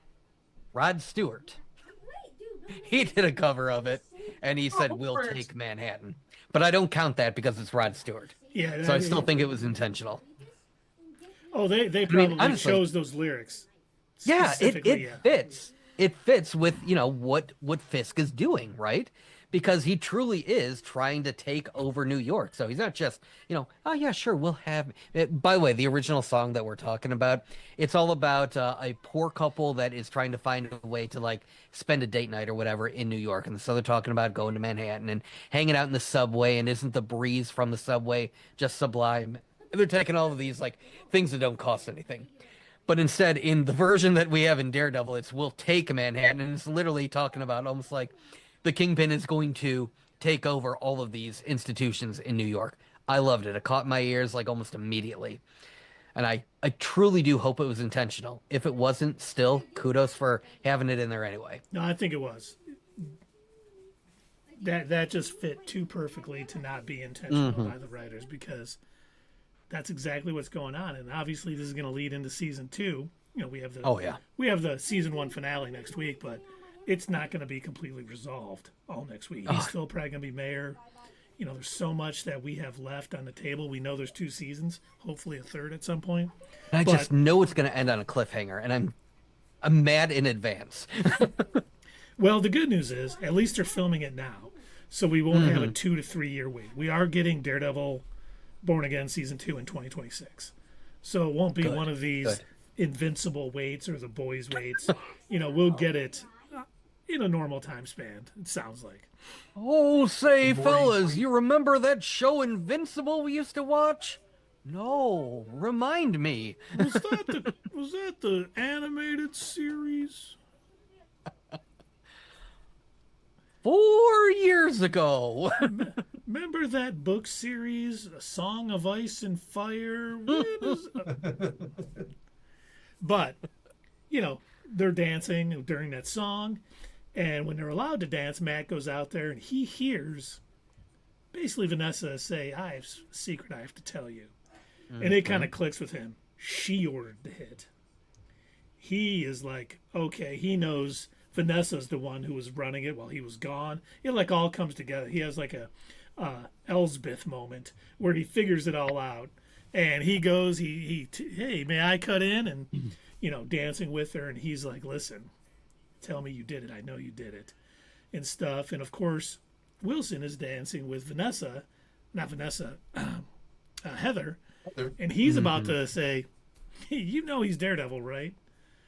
Rod Stewart. He did a cover of it, and he said, "We'll take Manhattan." But I don't count that because it's Rod Stewart. Yeah. So I still think it was intentional. Oh, they probably honestly, chose those lyrics. Yeah, it Yeah. fits. It fits with, what Fisk is doing, right? Because he truly is trying to take over New York. So he's not just, oh yeah, sure, we'll have. By the way, the original song that we're talking about, it's all about a poor couple that is trying to find a way to like spend a date night or whatever in New York. And so they're talking about going to Manhattan and hanging out in the subway. And isn't the breeze from the subway just sublime? And they're taking all of these like things that don't cost anything. But instead, in the version that we have in Daredevil, it's "We'll take Manhattan," and it's literally talking about almost like the Kingpin is going to take over all of these institutions in New York. I loved it. It caught my ears like almost immediately. And I truly do hope it was intentional. If it wasn't, still, kudos for having it in there anyway. No, I think it was. That just fit too perfectly to not be intentional by the writers, because that's exactly what's going on. And obviously this is going to lead into season 2. We have the season 1 finale next week, but it's not going to be completely resolved all next week. He's still probably going to be mayor. There's so much that we have left on the table. We know there's 2 seasons, hopefully a third at some point. I just know it's going to end on a cliffhanger, and I'm mad in advance. Well, the good news is at least they're filming it now, so we won't have a 2 to 3 year wait. We are getting Daredevil Born Again season 2 in 2026, so it won't be one of these Invincible waits or The Boys waits. We'll get it in a normal time span, it sounds like. Oh, say, fellas, you remember that show Invincible we used to watch? No, remind me. Was that the animated series? 4 years ago. Remember that book series, A Song of Ice and Fire? But, they're dancing during that song. And when they're allowed to dance, Matt goes out there and he hears basically Vanessa say, "I have a secret I have to tell you." And it kind of clicks with him. She ordered the hit. He is like, okay, he knows Vanessa's the one who was running it while he was gone. It like all comes together. He has like a Elsbeth moment where he figures it all out. And he goes, hey, may I cut in? And, dancing with her. And he's like, "Listen, tell me you did it. I know you did it," and stuff. And of course, Wilson is dancing with Heather, and he's about to say, hey, he's Daredevil, right?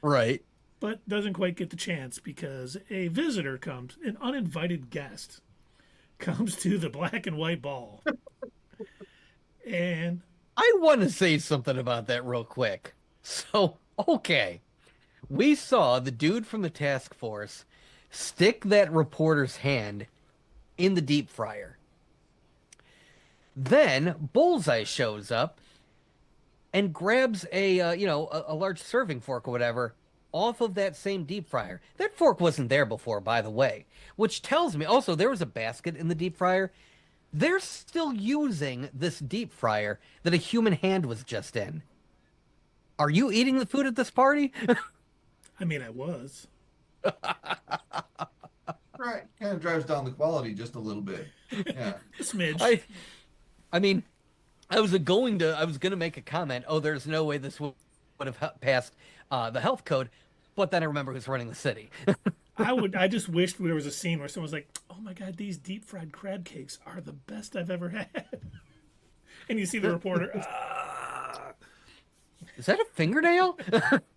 Right. But doesn't quite get the chance because a visitor comes, an uninvited guest comes to the black and white ball. And I want to say something about that real quick. So, okay. We saw the dude from the task force stick that reporter's hand in the deep fryer. Then Bullseye shows up and grabs a large serving fork or whatever off of that same deep fryer. That fork wasn't there before, by the way, which tells me also there was a basket in the deep fryer. They're still using this deep fryer that a human hand was just in. Are you eating the food at this party? I mean, I was. Right. Kind of drives down the quality just a little bit. Yeah. A smidge. I mean, I was gonna make a comment. Oh, there's no way this would have passed the health code, but then I remember who's running the city. I just wished there was a scene where someone was like, "Oh my god, these deep fried crab cakes are the best I've ever had," and you see the reporter. Is that a fingernail?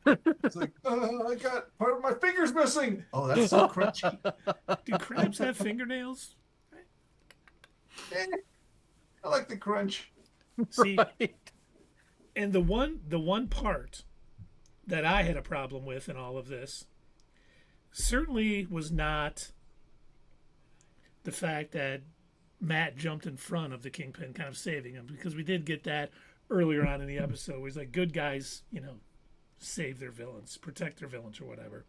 It's like, I got part of my fingers missing. Oh, that's so crunchy. Do crabs have fingernails? I like the crunch. See, Right. and the one part that I had a problem with in all of this certainly was not the fact that Matt jumped in front of the Kingpin, kind of saving him, because we did get that earlier on in the episode where he's like, good guys, save their villains, protect their villains or whatever.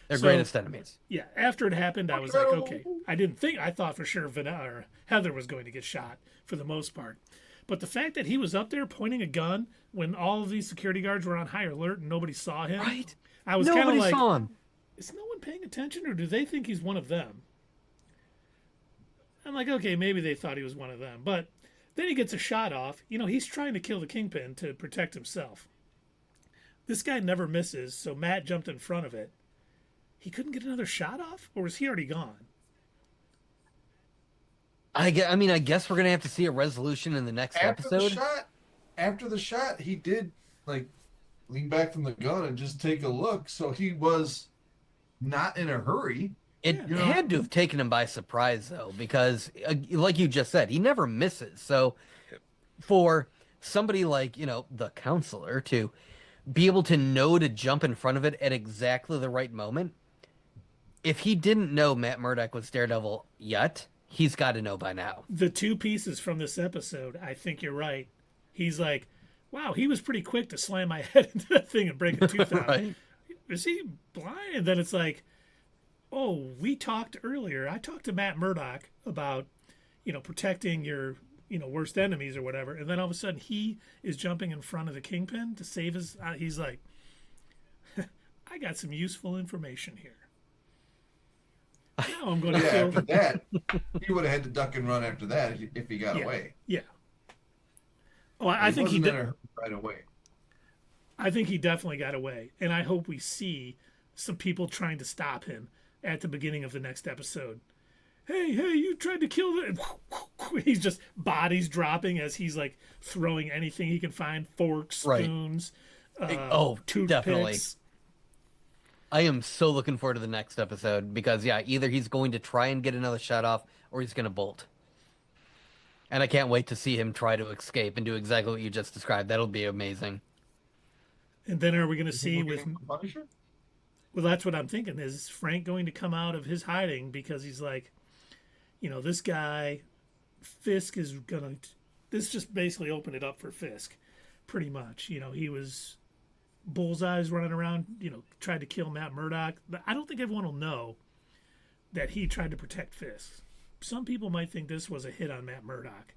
Their greatest enemies. Yeah, after it happened, I was like, okay. I thought for sure Heather was going to get shot for the most part. But the fact that he was up there pointing a gun when all of these security guards were on high alert and nobody saw him. Right. I was kind of Nobody like, saw him. is no one paying attention or do they think he's one of them? I'm like, okay, maybe they thought he was one of them. But then he gets a shot off. He's trying to kill the Kingpin to protect himself. This guy never misses, so Matt jumped in front of it. He couldn't get another shot off? Or was he already gone? I guess we're going to have to see a resolution in the next episode. After the shot, he did, lean back from the gun and just take a look. So he was not in a hurry. It had to have taken him by surprise, though, because, like you just said, he never misses. So for somebody like, the counselor to be able to know to jump in front of it at exactly the right moment, if he didn't know Matt Murdock was Daredevil yet, he's got to know by now. The two pieces from this episode, I think you're right. He's like, wow, he was pretty quick to slam my head into that thing and break a tooth out. Right. Is he blind? And then it's like, oh, we talked earlier. I talked to Matt Murdock about, protecting your, worst enemies or whatever. And then all of a sudden he is jumping in front of the Kingpin to save his. He's like, I got some useful information here. Now I'm going to kill. After that, he would have had to duck and run after that if he got away. Yeah. Oh, I think he did right away. I think he definitely got away, and I hope we see some people trying to stop him at the beginning of the next episode. Hey, you tried to kill the... He's just bodies dropping as he's like throwing anything he can find, forks, spoons, toothpicks. Definitely. I am so looking forward to the next episode because, either he's going to try and get another shot off or he's going to bolt. And I can't wait to see him try to escape and do exactly what you just described. That'll be amazing. And then are we going to see with... Punisher? Well, that's what I'm thinking. Is Frank going to come out of his hiding because he's like, this guy, Fisk is going to... This just basically opened it up for Fisk, pretty much. He was... Bullseye's running around, tried to kill Matt Murdock. But I don't think everyone will know that he tried to protect Fisk. Some people might think this was a hit on Matt Murdock.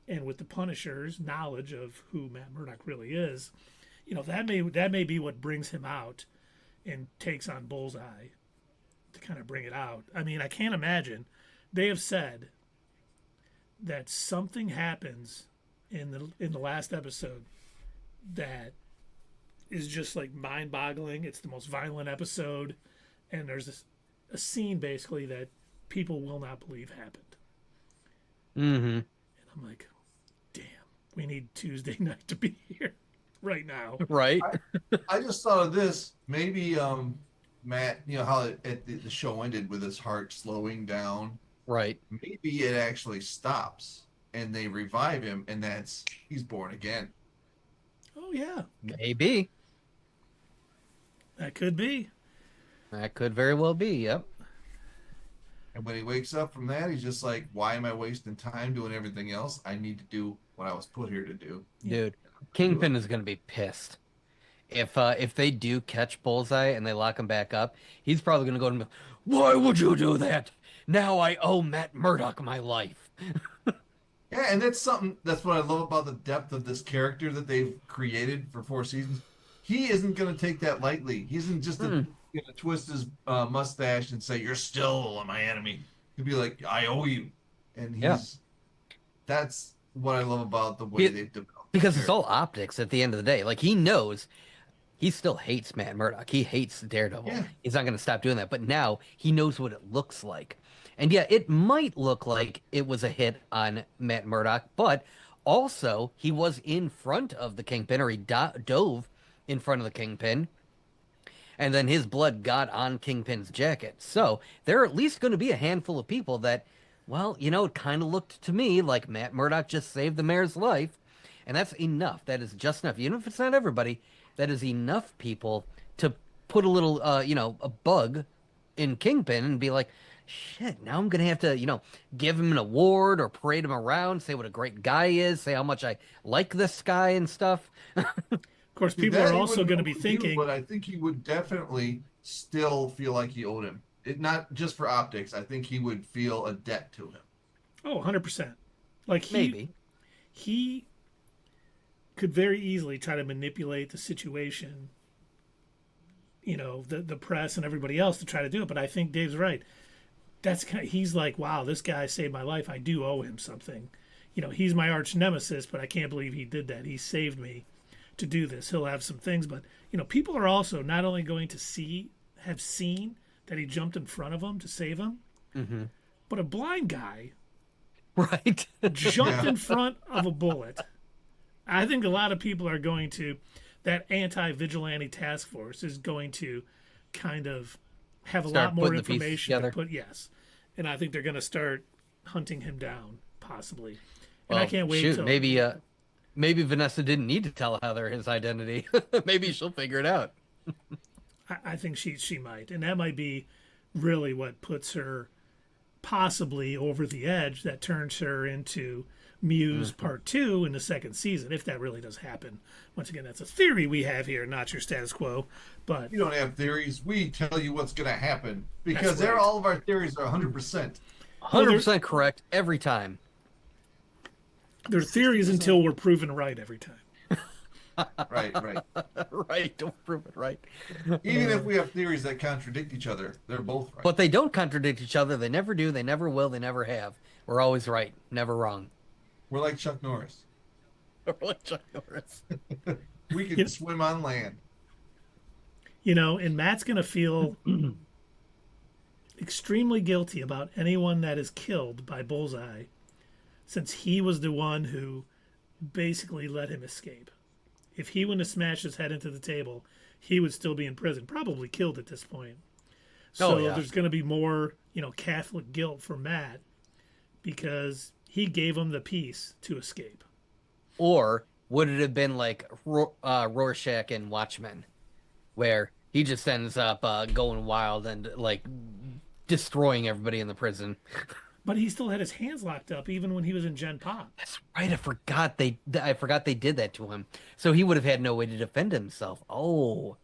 And with the Punisher's knowledge of who Matt Murdock really is, that may be what brings him out and takes on Bullseye to kind of bring it out. I mean, I can't imagine. They have said that something happens in the last episode that is just like mind-boggling. It's the most violent episode, and there's a scene basically that people will not believe happened. Mm-hmm. And I'm like, damn, we need Tuesday night to be here right now. Right. I just thought of this. Maybe Matt, how the show ended with his heart slowing down. Right. Maybe it actually stops and they revive him, and he's born again. Oh yeah, Maybe. That could be. That could very well be. Yep. And when he wakes up from that, he's just like, why am I wasting time doing everything else? I need to do what I was put here to do. Dude, Kingpin is gonna be pissed if they do catch Bullseye and they lock him back up. He's probably gonna go to him. Why would you do that? Now I owe Matt Murdock my life. Yeah, and that's what I love about the depth of this character that they've created for 4 seasons. He isn't going to take that lightly. He isn't just going to twist his mustache and say, you're still my enemy. He'll be like, I owe you. And that's what I love about the way they've developed. Because it's all optics at the end of the day. Like, he knows he still hates Matt Murdock. He hates Daredevil. Yeah. He's not going to stop doing that. But now he knows what it looks like. And yeah, it might look like it was a hit on Matt Murdock, but also he was in front of the Kingpin, or he dove in front of the Kingpin, and then his blood got on Kingpin's jacket. So there are at least going to be a handful of people that, well, it kind of looked to me like Matt Murdock just saved the mayor's life, and that's enough. That is just enough. Even if it's not everybody, that is enough people to put a little, a bug in Kingpin and be like, shit, now I'm going to have to, give him an award or parade him around, say what a great guy he is, say how much I like this guy and stuff. Of course, people are also going to be thinking... But I think he would definitely still feel like he owed him. Not just for optics. I think he would feel a debt to him. Oh, 100%. Like, Maybe. He could very easily try to manipulate the situation, the press and everybody else to try to do it. But I think Dave's right. He's like, wow, this guy saved my life. I do owe him something. He's my arch nemesis, but I can't believe he did that. He saved me to do this. He'll have some things, but people are also not only going to have seen that he jumped in front of him to save him, but a blind guy, right, jumped in front of a bullet. I think a lot of people are going to, that anti-vigilante task force is going to kind of have a lot more information to put. Yes. And I think they're going to start hunting him down, possibly. And I can't wait till... Maybe Vanessa didn't need to tell Heather his identity. Maybe she'll figure it out. I think she might. And that might be really what puts her possibly over the edge, that turns her into Muse Part 2 in the second season, if that really does happen. Once again, that's a theory we have here, not your status quo. But we don't have theories. We tell you what's going to happen, because all of our theories are 100%. 100% correct every time. They're theories until we're proven right every time. Right. Right, don't prove it right. Even if we have theories that contradict each other, they're both right. But they don't contradict each other. They never do. They never will. They never have. We're always right, never wrong. We're like Chuck Norris. We're like Chuck Norris. We can swim on land. And Matt's going to feel extremely guilty about anyone that is killed by Bullseye, since he was the one who basically let him escape. If he wouldn't have smashed his head into the table, he would still be in prison, probably killed at this point. So there's going to be more, Catholic guilt for Matt, because he gave him the peace to escape. Or would it have been like Rorschach in Watchmen, where he just ends up going wild and like destroying everybody in the prison? But he still had his hands locked up even when he was in Gen Pop. That's right. I forgot they did that to him. So he would have had no way to defend himself. Oh,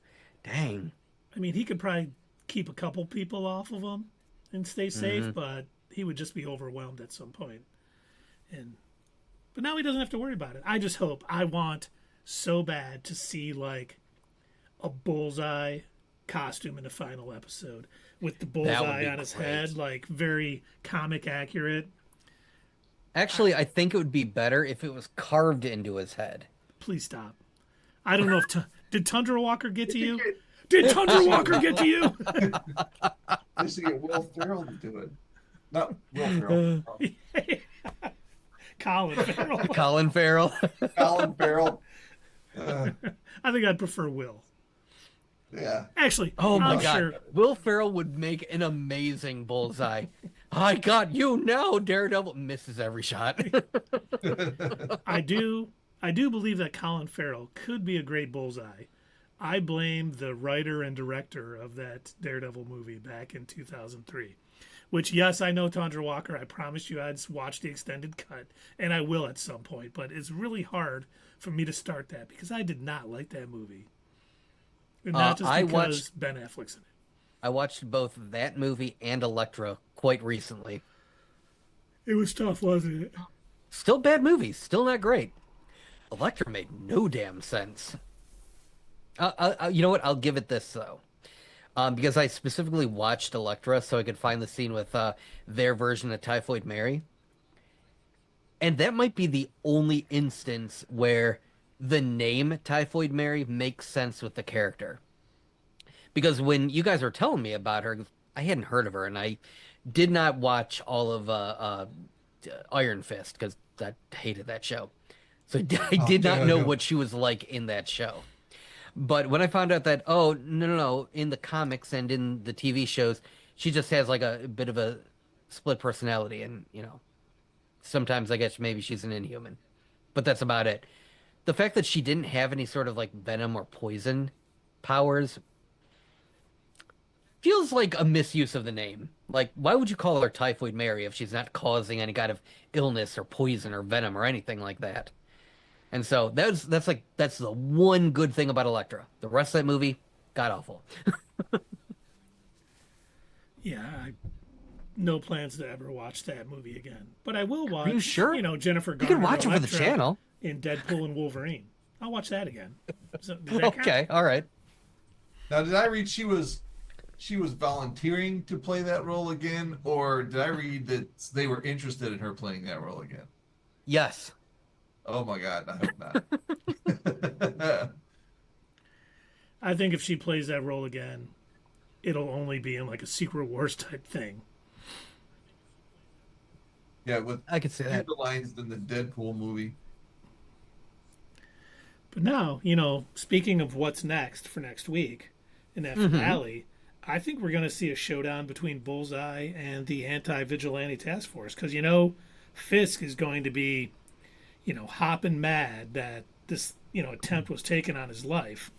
dang. I mean, he could probably keep a couple people off of him and stay safe, but he would just be overwhelmed at some point. But now he doesn't have to worry about it. I want so bad to see like a Bullseye costume in the final episode with the bullseye on his head, like very comic accurate. Actually, I think it would be better if it was carved into his head. Please stop. I don't know if did Tundra Walker get to you? Did Tundra Walker get to you? They should get Will Ferrell to do it. Not Will Ferrell. Colin Farrell. Colin Farrell. Colin Farrell. I think I'd prefer Will. Yeah. Actually, oh my God. Sure. Will Ferrell would make an amazing Bullseye. I got you now, Daredevil. Misses every shot. I do believe that Colin Farrell could be a great Bullseye. I blame the writer and director of that Daredevil movie back in 2003. Which, yes, I know, Tundra Walker, I promised you I'd watch the extended cut, and I will at some point, but it's really hard for me to start that because I did not like that movie. And not just because Ben Affleck's in it. I watched both that movie and Elektra quite recently. It was tough, wasn't it? Still bad movies, still not great. Elektra made no damn sense. You know what? I'll give it this, though. Because I specifically watched Elektra so I could find the scene with their version of Typhoid Mary. And that might be the only instance where the name Typhoid Mary makes sense with the character. Because when you guys were telling me about her, I hadn't heard of her, and I did not watch all of Iron Fist because I hated that show. So I did not know what she was like in that show. But when I found out that, oh, no, in the comics and in the TV shows, she just has like a bit of a split personality. And, sometimes I guess maybe she's an Inhuman. But that's about it. The fact that she didn't have any sort of like venom or poison powers feels like a misuse of the name. Like, why would you call her Typhoid Mary if she's not causing any kind of illness or poison or venom or anything like that? And so that's the one good thing about Elektra. The rest of that movie, god awful. Yeah, no plans to ever watch that movie again. But I will watch. Are you sure? Jennifer Garner. You can watch it for the channel. In Deadpool and Wolverine. I'll watch that again. Okay, all right. Now, did I read she was volunteering to play that role again, or did I read that they were interested in her playing that role again? Yes. Oh my God, I hope not. I think if she plays that role again, it'll only be in like a Secret Wars type thing. Yeah, with I could see that. the lines in the Deadpool movie. But now, speaking of what's next for next week in that finale, I think we're going to see a showdown between Bullseye and the Anti-Vigilante Task Force. Because, Fisk is going to be, hopping mad that this, attempt was taken on his life.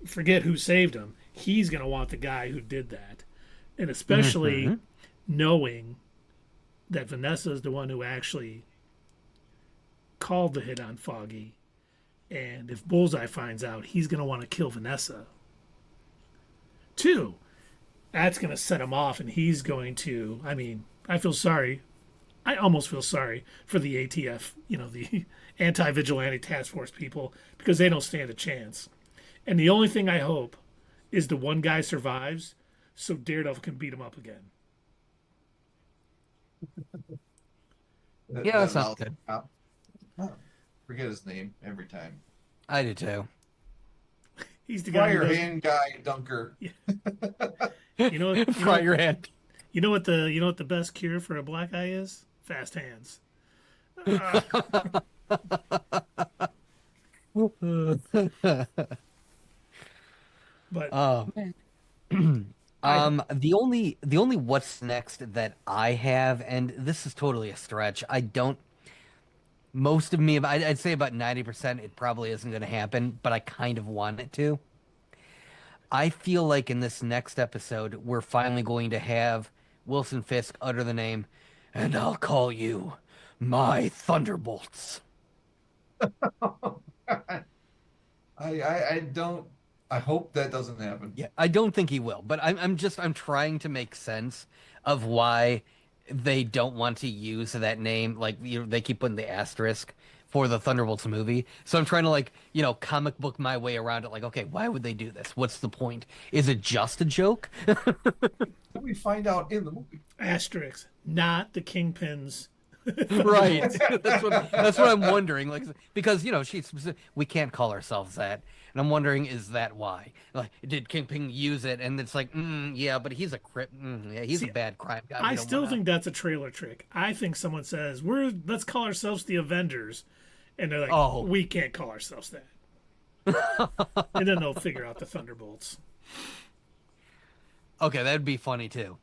Forget who saved him. He's going to want the guy who did that. And especially knowing that Vanessa is the one who actually called the hit on Foggy. And if Bullseye finds out, he's going to want to kill Vanessa. 2, that's going to set him off, and he's going to, I feel sorry. I almost feel sorry for the ATF, the Anti-Vigilante Task Force people, because they don't stand a chance. And the only thing I hope is the one guy survives so Daredevil can beat him up again. Yeah, that sounds good. Forget his name every time. I do too. He's the guy. Fire hand guy, Dunker. Yeah. Fry your hand. You know what the best cure for a black eye is? Fast hands. But the only what's next that I have, and this is totally a stretch. Most of me, I'd say about 90%, it probably isn't going to happen, but I kind of want it to. I feel like in this next episode, we're finally going to have Wilson Fisk utter the name, and I'll call you my Thunderbolts. I hope that doesn't happen. Yeah, I don't think he will, but I'm trying to make sense of why they don't want to use that name. Like, they keep putting the asterisk for the Thunderbolts movie. So I'm trying to comic book my way around it. Like, okay, why would they do this? What's the point? Is it just a joke? We find out in the movie. asterisk, not the Kingpin's. Right. That's what I'm wondering. Like, because we can't call ourselves that, and I'm wondering, is that why? Like, did Kingpin use it? And it's like, yeah, but he's a he's a bad crime guy. I still think that's a trailer trick. I think someone says, let's call ourselves the Avengers, and they're like, oh, we can't call ourselves that. And then they'll figure out the Thunderbolts. Okay, that'd be funny too.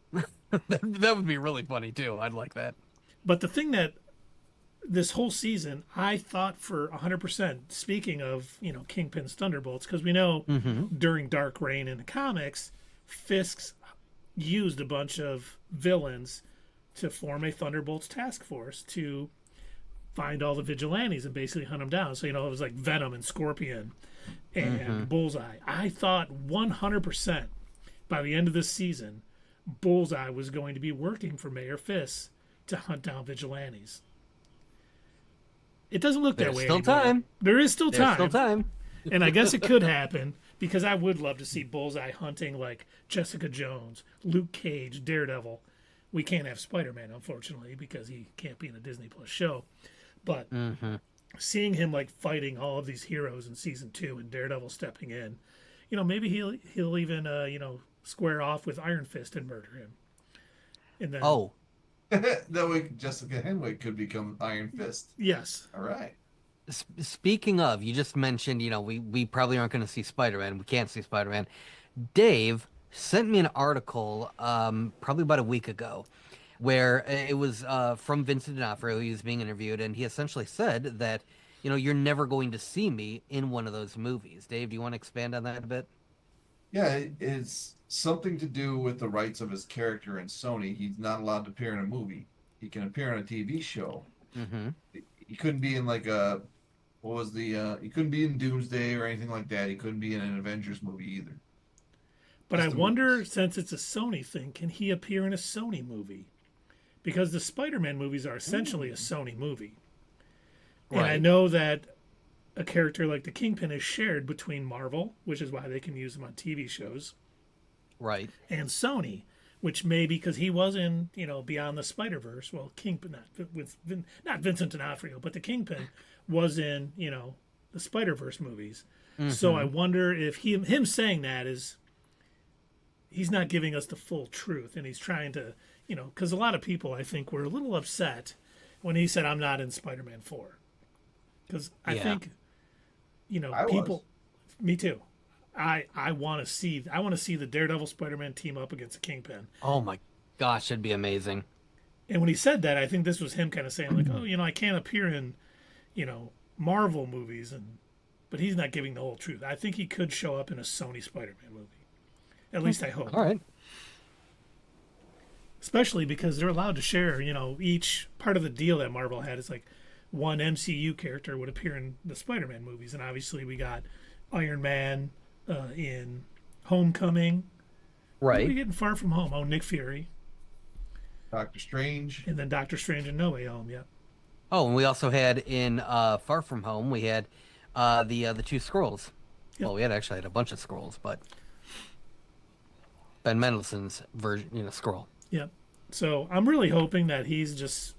That would be really funny too. I'd like that. But the thing that this whole season, I thought for 100%, speaking of, Kingpin's Thunderbolts, because we know during Dark Reign in the comics, Fisk's used a bunch of villains to form a Thunderbolts task force to find all the vigilantes and basically hunt them down. So, it was like Venom and Scorpion and Bullseye. I thought 100% by the end of this season, Bullseye was going to be working for Mayor Fisk to hunt down vigilantes. It doesn't look that way still anymore. time. There is still time. There's still time. And I guess it could happen because I would love to see Bullseye hunting like Jessica Jones, Luke Cage, Daredevil. We can't have Spider-Man, unfortunately, because he can't be in a Disney Plus show. But seeing him like fighting all of these heroes in season 2 and Daredevil stepping in, maybe he'll even square off with Iron Fist and murder him. And then That way, Jessica Henwick could become Iron Fist. yes. All right. Speaking of, you just mentioned, we probably aren't going to see Spider-Man. We can't see Spider-Man. Dave sent me an article probably about a week ago where it was from Vincent D'Onofrio. He was being interviewed, and he essentially said that, you're never going to see me in one of those movies. Dave, do you want to expand on that a bit? Yeah, it's something to do with the rights of his character in Sony. He's not allowed to appear in a movie. He can appear in a TV show. He couldn't be in like a, he couldn't be in Doomsday or anything like that. He couldn't be in an Avengers movie either. But I wonder, since it's a Sony thing, can he appear in a Sony movie? Because the Spider-Man movies are essentially a Sony movie. And I know that a character like the Kingpin is shared between Marvel, which is why they can use him on TV shows, Right. and Sony, which may be because he was in, Beyond the Spider-Verse. Well, Kingpin, not Vincent D'Onofrio, but the Kingpin was in, the Spider-Verse movies. So I wonder if him saying that is, he's not giving us the full truth, and he's trying to, because a lot of people, I think, were a little upset when he said, "I'm not in Spider-Man 4." Because I think, people, me too. I want to see the Daredevil Spider-Man team up against the Kingpin. Oh my gosh, it'd be amazing. And when he said that, I think this was him kind of saying like, "Oh, I can't appear in, Marvel movies," but he's not giving the whole truth. I think he could show up in a Sony Spider-Man movie. At least I hope. All right. Especially because they're allowed to share, each part of the deal that Marvel had is like one MCU character would appear in the Spider-Man movies. And obviously we got Iron Man in Homecoming. Right. What are we getting Far From Home? Oh, Nick Fury. Doctor Strange. And then Doctor Strange in No Way Home, yeah. Oh, and we also had in Far From Home, we had the two scrolls. Yep. Well, we had a bunch of scrolls, but Ben Mendelsohn's version, scroll. Yep. So I'm really hoping that he's just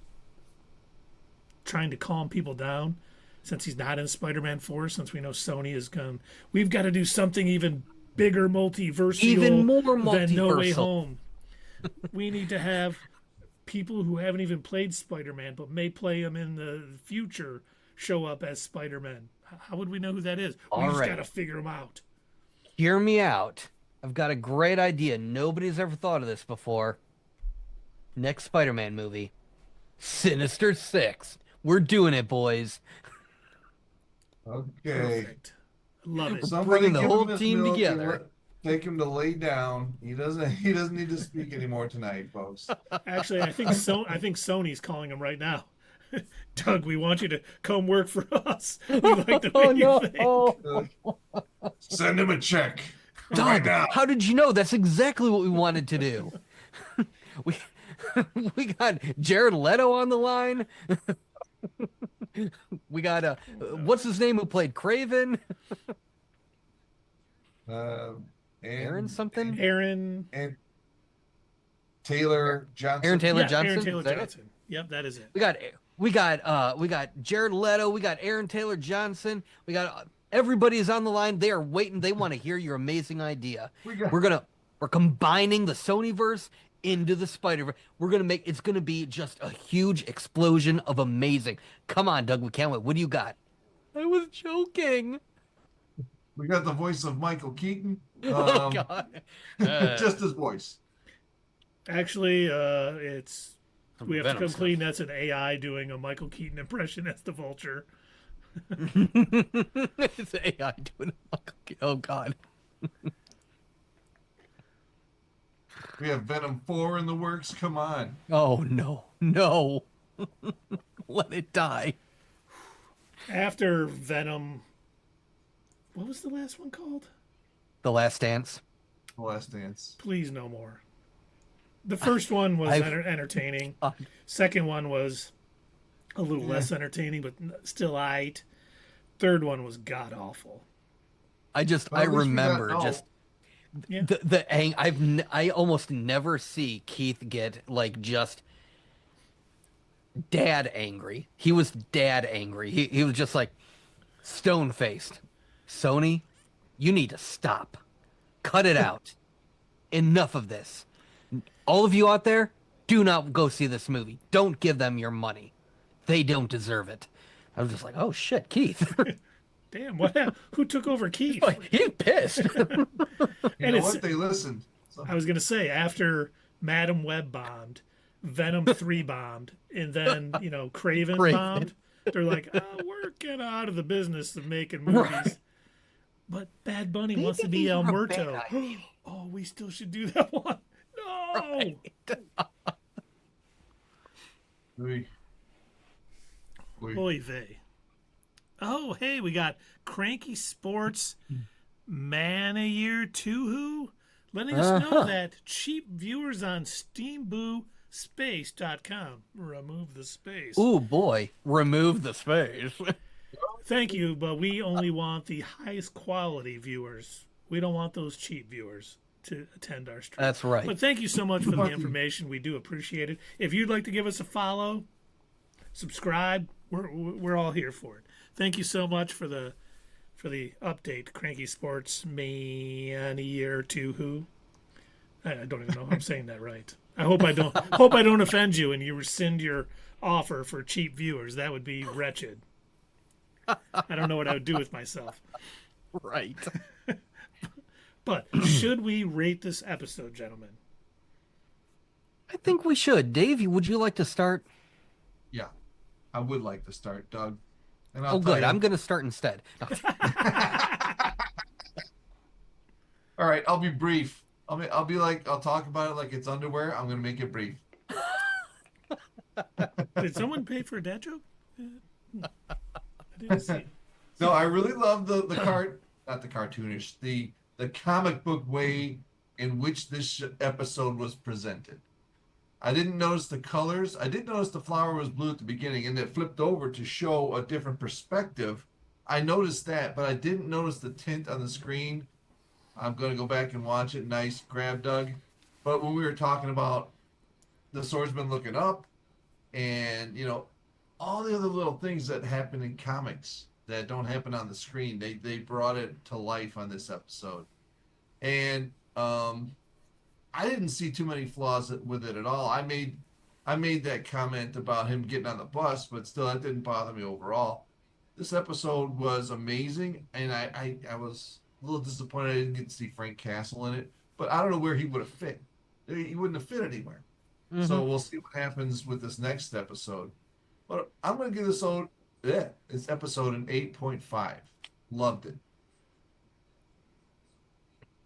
trying to calm people down since he's not in Spider-Man 4, since we know Sony is going, we've got to do something even bigger multiversal Even more than No Way multiversal. Home. We need to have people who haven't even played Spider-Man but may play him in the future show up as Spider-Man. How would we know who that is? We All just right. got to figure him out. Hear me out. I've got a great idea. Nobody's ever thought of this before. Next Spider-Man movie, Sinister Six. We're doing it, boys. Okay. Perfect. Love it. Bringing the give whole him his team milk and together. Take him to lay down. He doesn't need to speak anymore tonight, folks. Actually, I think Sony's calling him right now. Doug, we want you to come work for us. We like the way you think. Send him a check. Doug, Right now. how did you know? That's exactly what we wanted to do. We got Jared Leto on the line. We got what's his name who played Craven? Aaron something? Aaron Taylor Johnson. Aaron Taylor yeah, Johnson. Aaron Taylor Is that it? Johnson. Yep, that is it. We got Jared Leto. We got Aaron Taylor Johnson. We got everybody is on the line. They are waiting. They want to hear your amazing idea. We're combining the Sonyverse into the Spider-Verse. It's gonna be just a huge explosion of amazing. Come on, Doug. We can't wait. What do you got? I was joking. We got the voice of Michael Keaton. Oh God. Just his voice. Actually, it's We have to Venom come stuff. clean. That's an AI doing a Michael Keaton impression as the Vulture. It's AI doing it. Oh God. We have Venom 4 in the works. Come on. Oh no. No. Let it die. After Venom, what was the last one called? The Last Dance. The Last Dance. Please, no more. The first one was entertaining. Second one was a little less entertaining, but still aight. Third one was god awful. I Well, at least we remember got- just Yeah. I almost never see Keith get like just dad angry. He was dad angry. He was just like stone faced. Sony, you need to stop. Cut it out. Enough of this. All of you out there, do not go see this movie. Don't give them your money. They don't deserve it. I was just like, oh shit, Keith. Damn, what happened? Who took over Keith? He's pissed. You know it's- what? They listened. So, I was going to say, after Madam Web bombed, Venom 3 bombed, and then, Craven bombed, they're like, we're getting out of the business of making movies. Right. But Bad Bunny wants to Maybe be El these are Muerto. bad ideas. Oh, we still should do that one. No! we, Oy vey. Oh, hey, we got Cranky Sports Man a Year 2 Who letting us know that cheap viewers on SteamBooSpace.com remove the space. Ooh boy, remove the space. Thank you, but we only want the highest quality viewers. We don't want those cheap viewers to attend our stream. That's right. But thank you so much for the information. We do appreciate it. If you'd like to give us a follow, subscribe, we're all here for it. Thank you so much for the update, Cranky Sports Man a Year 2 Who. I don't even know if I'm saying that right. I hope I don't offend you and you rescind your offer for cheap viewers. That would be wretched. I don't know what I would do with myself. Right. But should we rate this episode, gentlemen? I think we should. Dave, would you like to start? yeah, I would like to start, Doug. And Oh, good. I'm going to start instead. No. All right, I'll be brief. I'll talk about it like it's underwear. I'm gonna make it brief. Did someone pay for a dad joke? I didn't see it. No, I really love the not the cartoonish, the comic book way in which this episode was presented. I didn't notice the colors. I did notice the flower was blue at the beginning, and it flipped over to show a different perspective. I noticed that, but I didn't notice the tint on the screen. I'm going to go back and watch it. Nice grab, Doug. But when we were talking about the swordsman looking up and, all the other little things that happen in comics that don't happen on the screen, they brought it to life on this episode. And I didn't see too many flaws with it at all. I made that comment about him getting on the bus, but still, that didn't bother me overall. This episode was amazing, and I was a little disappointed I didn't get to see Frank Castle in it, but I don't know where he would have fit. He wouldn't have fit anywhere. Mm-hmm. So we'll see what happens with this next episode. But I'm going to give this episode an 8.5. Loved it.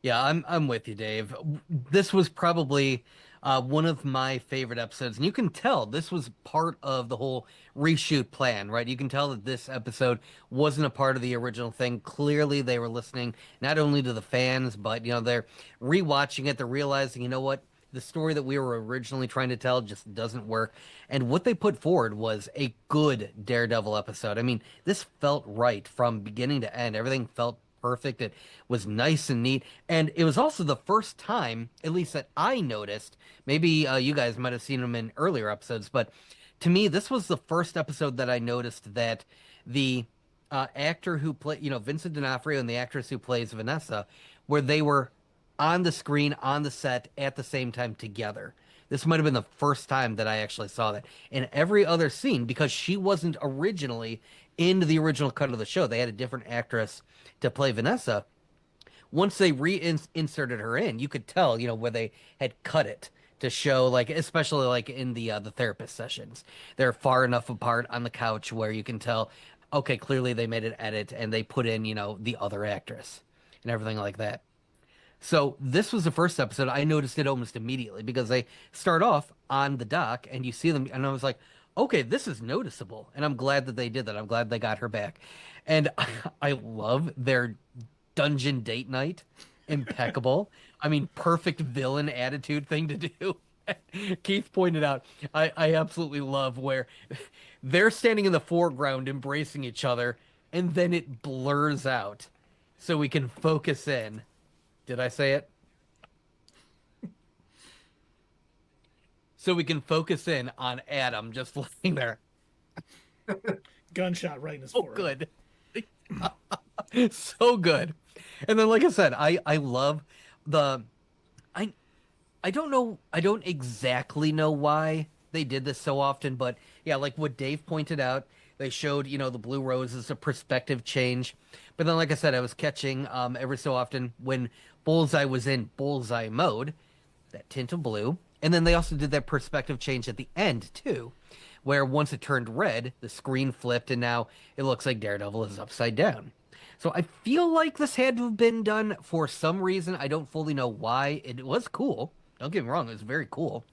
Yeah, I'm with you, Dave. This was probably one of my favorite episodes, and you can tell this was part of the whole reshoot plan, right? You can tell that this episode wasn't a part of the original thing. Clearly, they were listening not only to the fans, but they're rewatching it. They're realizing, what, the story that we were originally trying to tell just doesn't work. And what they put forward was a good Daredevil episode. I mean, this felt right from beginning to end. Everything felt perfect. It was nice and neat. And it was also the first time, at least that I noticed, maybe you guys might have seen them in earlier episodes, but to me, this was the first episode that I noticed that the actor who played, Vincent D'Onofrio and the actress who plays Vanessa, where they were on the screen, on the set at the same time together. This might have been the first time that I actually saw that. In every other scene, because she wasn't originally in the original cut of the show, they had a different actress to play Vanessa. Once they reinserted her in, you could tell, where they had cut it to show, like, especially like in the therapist sessions. They're far enough apart on the couch where you can tell, okay, clearly they made an edit and they put in, the other actress and everything like that. So this was the first episode. I noticed it almost immediately because they start off on the dock and you see them, and I was like, okay, this is noticeable. And I'm glad that they did that. I'm glad they got her back. And I love their dungeon date night. Impeccable. I mean, perfect villain attitude thing to do. Keith pointed out, I absolutely love where they're standing in the foreground embracing each other, and then it blurs out so we can focus in. Did I say it? So we can focus in on Adam just laying there. Gunshot right in his Oh, forehead. good. So good. And then, like I said, I love the... I don't know, I don't exactly know why they did this so often, but yeah, like what Dave pointed out, they showed, the blue rose as a perspective change. But then, like I said, I was catching every so often when Bullseye was in Bullseye mode, that tint of blue. And then they also did that perspective change at the end, too, where once it turned red, the screen flipped, and now it looks like Daredevil is upside down. So I feel like this had to have been done for some reason. I don't fully know why. It was cool. Don't get me wrong, it was very cool.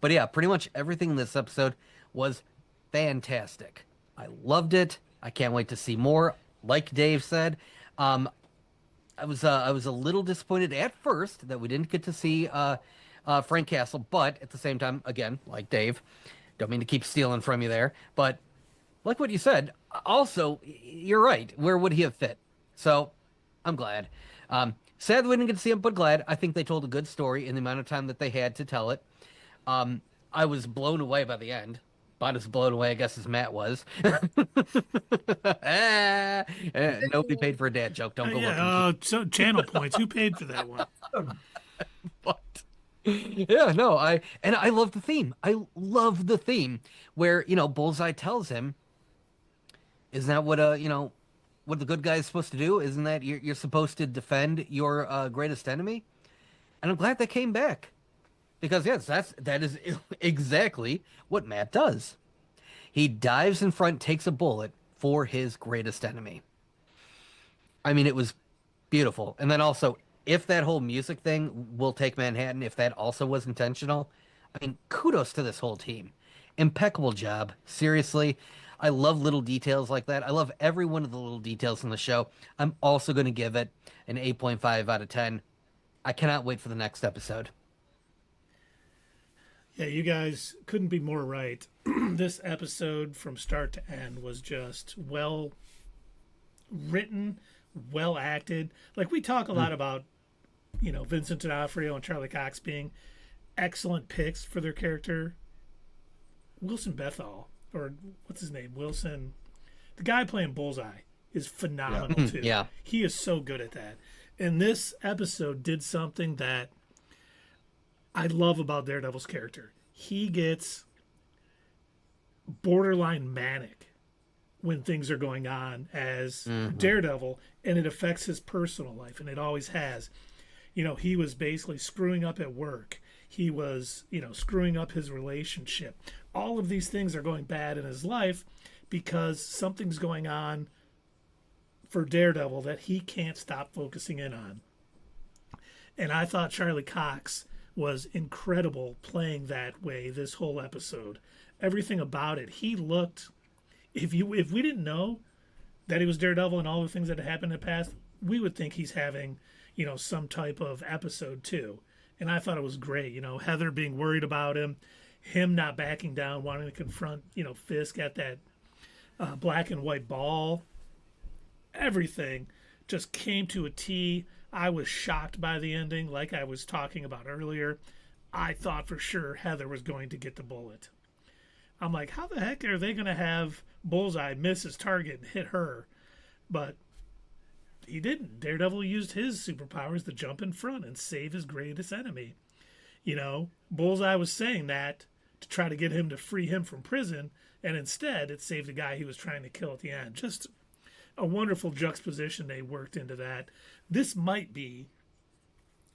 But yeah, pretty much everything in this episode was fantastic. I loved it. I can't wait to see more. Like Dave said, I was a little disappointed at first that we didn't get to see Frank Castle, but at the same time, again, like Dave, don't mean to keep stealing from you there, but like what you said, also, you're right. Where would he have fit? So I'm glad. Sad we didn't get to see him, but glad. I think they told a good story in the amount of time that they had to tell it. I was blown away by the end. About as blown away, I guess, as Matt was. Nobody paid for a dad joke. Don't go looking. So channel points. Who paid for that one? But yeah, no, I love the theme. I love the theme where, Bullseye tells him, isn't that what what the good guy is supposed to do? Isn't that you're supposed to defend your greatest enemy? And I'm glad that came back. Because yes, that is exactly what Matt does. He dives in front, takes a bullet for his greatest enemy. I mean, it was beautiful. And then also, if that whole music thing, "We'll Take Manhattan," if that also was intentional, I mean, kudos to this whole team. Impeccable job. Seriously, I love little details like that. I love every one of the little details in the show. I'm also going to give it an 8.5 out of 10. I cannot wait for the next episode. Yeah, you guys couldn't be more right. This episode from start to end was just well written, well acted. Like we talk a lot about, Vincent D'Onofrio and Charlie Cox being excellent picks for their character. Wilson Bethel, or what's his name? Wilson. The guy playing Bullseye is phenomenal too. Yeah. He is so good at that. And this episode did something that I love about Daredevil's character. He gets borderline manic when things are going on as Daredevil, and it affects his personal life, and it always has. He was basically screwing up at work. He was, screwing up his relationship. All of these things are going bad in his life because something's going on for Daredevil that he can't stop focusing in on. And I thought Charlie Cox was incredible playing that way this whole episode. Everything about it. He looked, if we didn't know that he was Daredevil and all the things that had happened in the past, we would think he's having, some type of episode too. And I thought it was great. Heather being worried about him not backing down, wanting to confront, Fisk at that black and white ball. Everything just came to a T. I was shocked by the ending, like I was talking about earlier. I thought for sure Heather was going to get the bullet. I'm like, how the heck are they going to have Bullseye miss his target and hit her? But he didn't. Daredevil used his superpowers to jump in front and save his greatest enemy. Bullseye was saying that to try to get him to free him from prison, and instead it saved the guy he was trying to kill at the end. Just a wonderful juxtaposition they worked into that. This might be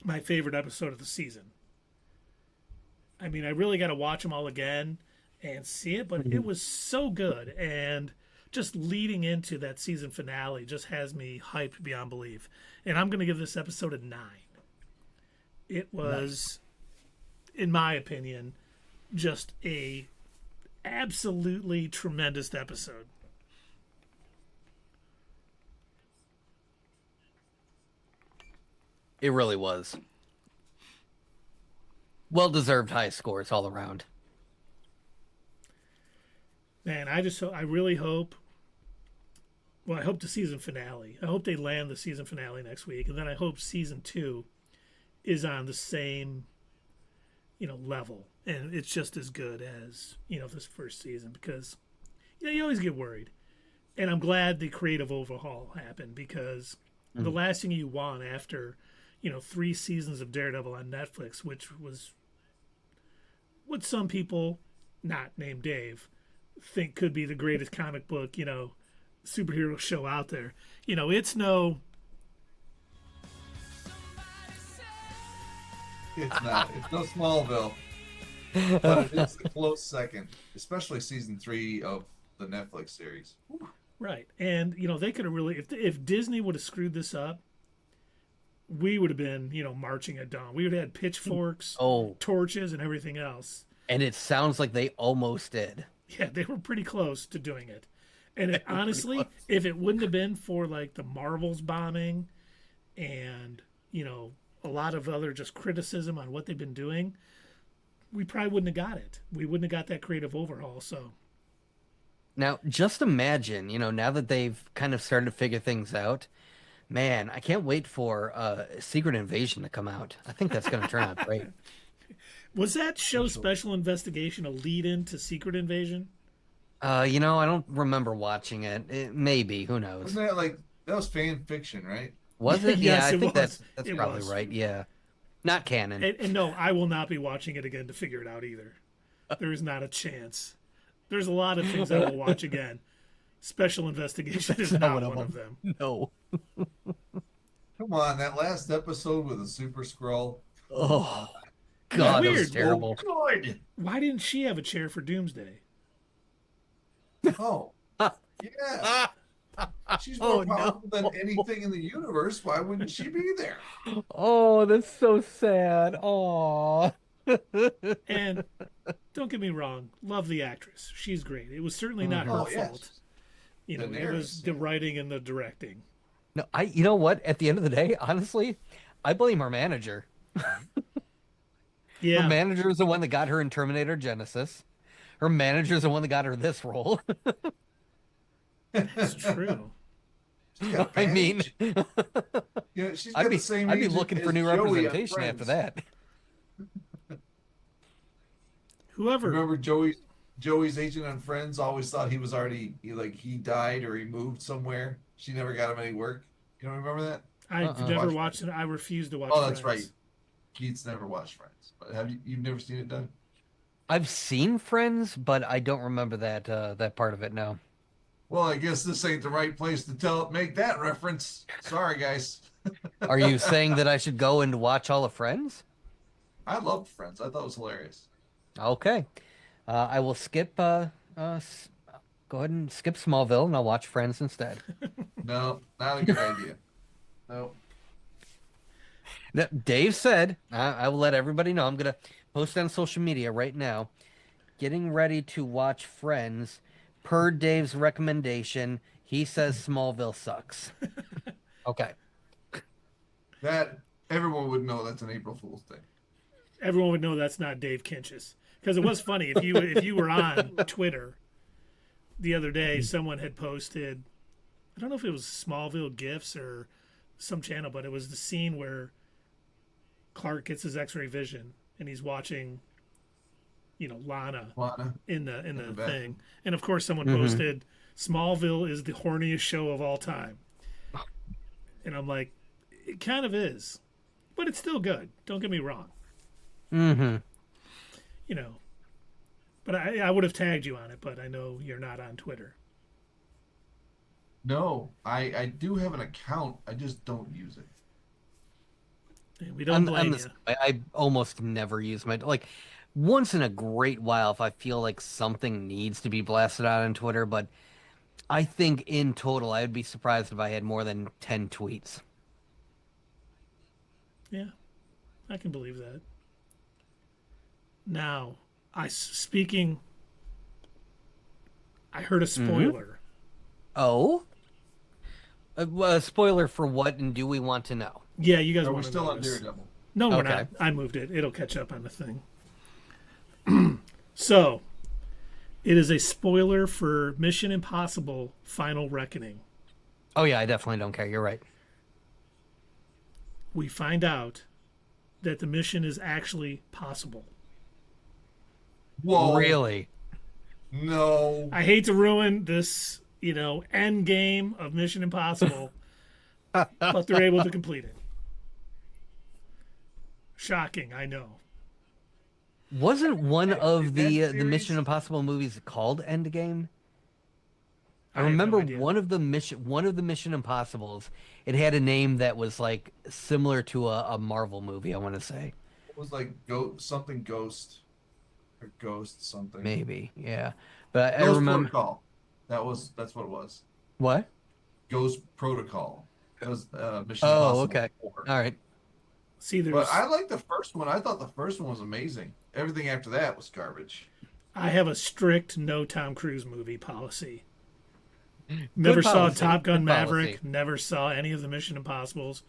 my favorite episode of the season. I mean, I really got to watch them all again and see it, but it was so good. And just leading into that season finale just has me hyped beyond belief. And I'm going to give this episode a 9. It was, in my opinion, just a absolutely tremendous episode. It really was. Well-deserved high scores all around. Man, I really hope. Well, I hope the season finale. I hope they land the season finale next week, and then I hope season 2 is on the same, level, and it's just as good as this first season, because you always get worried, and I'm glad the creative overhaul happened, because the last thing you want after 3 seasons of Daredevil on Netflix, which was what some people, not named Dave, think could be the greatest comic book, superhero show out there. It's no. It's not. It's no Smallville. But it is a close second, especially season 3 of the Netflix series. Right. And, they could have really, if Disney would have screwed this up, we would have been, marching at dawn. We would have had pitchforks, torches, and everything else. And it sounds like they almost did. Yeah, they were pretty close to doing it. And honestly, if it wouldn't have been for, like, the Marvels bombing and, a lot of other just criticism on what they've been doing, we probably wouldn't have got it. We wouldn't have got that creative overhaul, so. Now, just imagine, now that they've kind of started to figure things out, man, I can't wait for Secret Invasion to come out. I think that's going to turn out great. Was that show Special Investigation a lead-in to Secret Invasion? I don't remember watching it. Maybe, who knows? Wasn't that was fan fiction, right? Was it? Yes, Yeah, I it think was. that's It probably was. right. Yeah, not canon. And no, I will not be watching it again to figure it out either. There is not a chance. There's a lot of things I will watch again. Special Investigation is not one of them. No. Come on, that last episode with the Super Scroll. Oh, God, that was Weird. terrible. Oh, good. Why didn't she have a chair for Doomsday? Oh, yeah. She's more powerful than anything in the universe. Why wouldn't she be there? Oh, that's so sad. Oh. And don't get me wrong, love the actress. She's great. It was certainly not her Oh, fault. yes. It was Daenerys, the writing and the directing. No, you know what? At the end of the day, honestly, I blame her manager. Yeah. Her manager is the one that got her in Terminator Genesis. Her manager is the one that got her this role. It's true. She's got I mean, she's got the same I'd be agent looking for as new Joey on representation after Friends. that. Whoever. Remember Joey's agent on Friends always thought he was already he died or he moved somewhere. She never got him any work. You don't remember that? I've never watched it. I refuse to watch Oh, that's Friends. right. Keith's never watched Friends. But you've never seen it done? I've seen Friends, but I don't remember that part of it. No. Well, I guess this ain't the right place to make that reference. Sorry, guys. Are you saying that I should go and watch all of Friends? I loved Friends. I thought it was hilarious. Okay. I will skip. Go ahead and skip Smallville, and I'll watch Friends instead. No, not a good idea. No. Dave said, I will let everybody know. I'm going to post on social media right now. Getting ready to watch Friends. Per Dave's recommendation, he says Smallville sucks. Okay. That everyone would know that's an April Fool's thing. Everyone would know that's not Dave Kinchis. Because it was funny. If you were on Twitter the other day, someone had posted, I don't know if it was Smallville GIFs or some channel, but it was the scene where Clark gets his X-ray vision and he's watching, Lana in the thing. And of course someone posted, Smallville is the horniest show of all time. And I'm like, it kind of is. But it's still good. Don't get me wrong. Mm-hmm. But I would have tagged you on it, but I know you're not on Twitter. No, I do have an account. I just don't use it. And we don't blame you. I almost never use my once in a great while if I feel like something needs to be blasted out on Twitter, but I think in total I would be surprised if I had more than 10 tweets. Yeah, I can believe that. Now, speaking, I heard a spoiler. Oh? A spoiler for what and do we want to know? Yeah, you guys Are we want to still know on this. Daredevil? No, we're Okay. not. I moved it. It'll catch up on the thing. So, it is a spoiler for Mission Impossible Final Reckoning. Oh yeah, I definitely don't care. You're right. We find out that the mission is actually possible. Whoa. Really? No. I hate to ruin this, end game of Mission Impossible, but they're able to complete it. Shocking, I know. Wasn't one of that the series? Mission Impossible movies called Endgame? I have no remember idea. one of the Mission Impossibles. It had a name that was like similar to a Marvel movie. I want to say It was like something ghost or ghost something. maybe, yeah. But I Ghost remember Protocol. That's what it was. what? Ghost Protocol. That was Mission Oh, Impossible okay. 4. All right. See, But I like the first one. I thought the first one was amazing. Everything after that was garbage. I have a strict no Tom Cruise movie policy. Never saw policy. Top Gun Good Maverick. policy. Never saw any of the Mission Impossibles.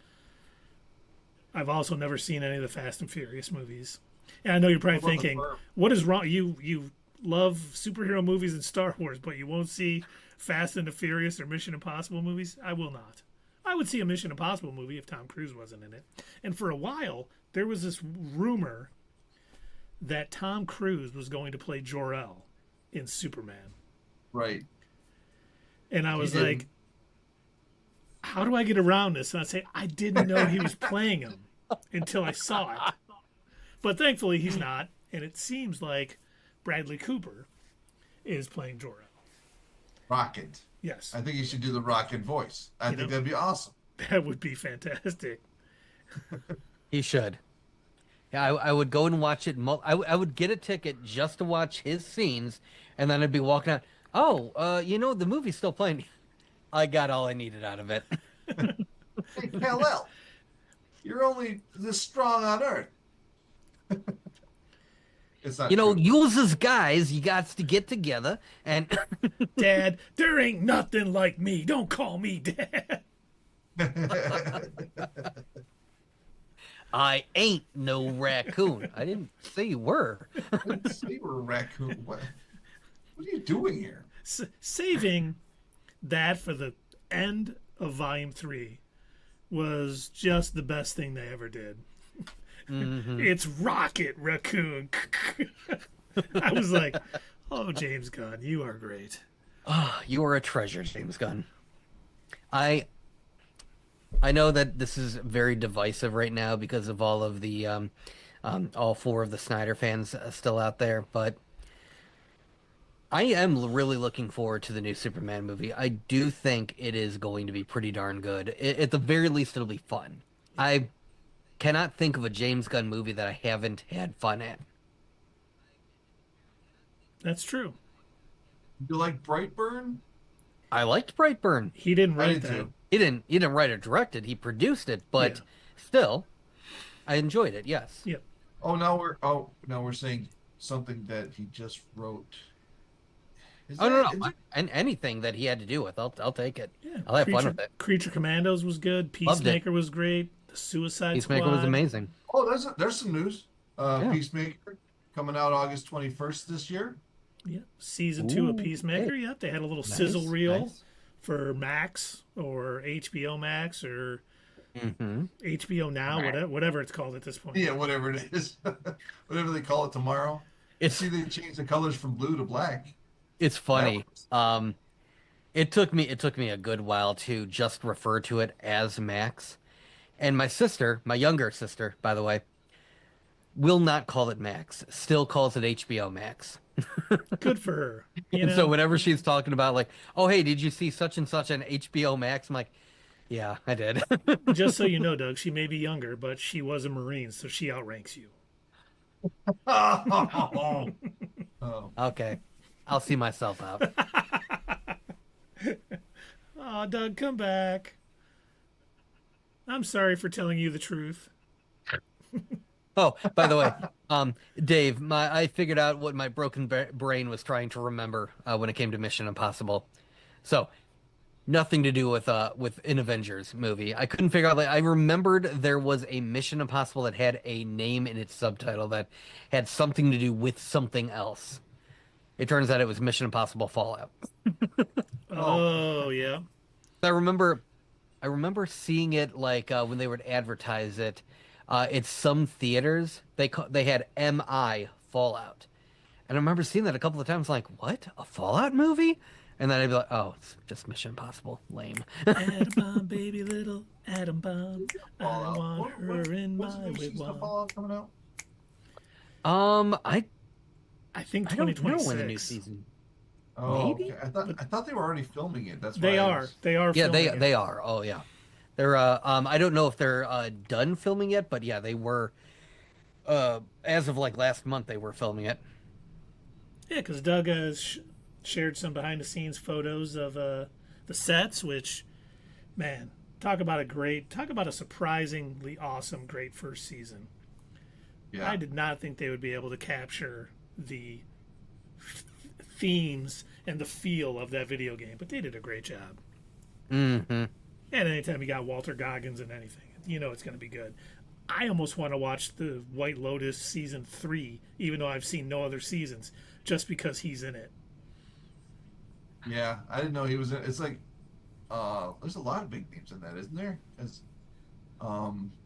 I've also never seen any of the Fast and Furious movies. And I know you're probably What about the thinking, Firm? what is wrong? You love superhero movies and Star Wars, but you won't see Fast and the Furious or Mission Impossible movies? I will not. I would see a Mission Impossible movie if Tom Cruise wasn't in it. And for a while, there was this rumor that Tom Cruise was going to play Jor-El in Superman. Right. And I He was didn't. like, how do I get around this? And I say, I didn't know he was playing him until I saw it. But thankfully, he's not. And it seems like Bradley Cooper is playing Jor-El. Rocket. Yes, I think you should do the Rocket voice. I think that'd be awesome. that would be fantastic. He should. Yeah, I would go and watch it. I would get a ticket just to watch his scenes, and then I'd be walking out. Oh, the movie's still playing. I got all I needed out of it. Hey, Kal-El, you're only this strong on Earth. It's not true. Uses guys, you got to get together and Dad, there ain't nothing like me. Don't call me Dad. I ain't no raccoon. I didn't say you were. I didn't say you were a raccoon. What are you doing here? Saving that for the end of Volume 3 was just the best thing they ever did. It's Rocket Raccoon. I was like, oh, James Gunn, you are great. You are a treasure, James Gunn. I know that this is very divisive right now because of all of the all four of the Snyder fans still out there, but I am really looking forward to the new Superman movie. I do think it is going to be pretty darn good. At the very least, it'll be fun. I cannot think of a James Gunn movie that I haven't had fun at. That's true. You like Brightburn? I liked Brightburn. He didn't I write did that. too. He didn't write or direct it. He produced it, but still, I enjoyed it. Yes. Yep. Now we're saying something that he just wrote. Is Oh that- no. And anything that he had to do with, I'll take it. Yeah. I'll have fun with it. Creature Commandos was good. Loved it. Peacemaker was great. The Suicide Peacemaker Squad was amazing. There's some news. Peacemaker coming out August 21st this year. Yep. Season 2 of Ooh, Peacemaker. hey. Yep. They had a little sizzle Nice, reel nice. for Max or HBO Max or Mm-hmm. HBO Now, whatever it's called at this point. Yeah, whatever it is, whatever they call it tomorrow. It's See, they changed the colors from blue to black. funny. That was- It took me a good while to just refer to it as Max. And my sister, my younger sister, by the way, will not call it Max. Still calls it HBO Max. Good for her. You And know? so whenever she's talking about like, oh hey, did you see such and such on HBO Max? I'm like, yeah, I did. Just so you know, Doug, she may be younger, but she was a Marine, so she outranks you. Oh, oh. Okay, I'll see myself out. Oh, Doug, come back. I'm sorry for telling you the truth. Oh, by the way, Dave, I figured out what my broken brain was trying to remember when it came to Mission Impossible. So nothing to do with an Avengers movie. I couldn't figure out. Like, I remembered there was a Mission Impossible that had a name in its subtitle that had something to do with something else. It turns out it was Mission Impossible Fallout. Oh, Oh, yeah. I remember, I remember seeing it like when they would advertise it. At some theaters, they had MI Fallout, and I remember seeing that a couple of times. Like, what? A Fallout movie? And then I'd be like, oh, it's just Mission Impossible. Lame. Atom bomb, baby, little atom bomb. I Fallout. want her in What's my the new season of wigwam. Fallout coming out? I I think I don't know 2026. when the new season. Oh, Maybe? okay. I thought they were already filming it. That's why They I are. was- They are. Yeah, filming it. they are. Oh yeah. They're I don't know if they're done filming yet, but yeah, they were as of like last month they were filming it. Yeah, because Doug has shared some behind the scenes photos of the sets, which, man, talk about a surprisingly awesome, great first season. Yeah. I did not think they would be able to capture the themes and the feel of that video game, but they did a great job. Mm-hmm. And anytime you got Walter Goggins in anything, you know it's going to be good. I almost want to watch the White Lotus season 3, even though I've seen no other seasons, just because he's in it. Yeah, I didn't know he was in. It's like, there's a lot of big names in that, isn't there?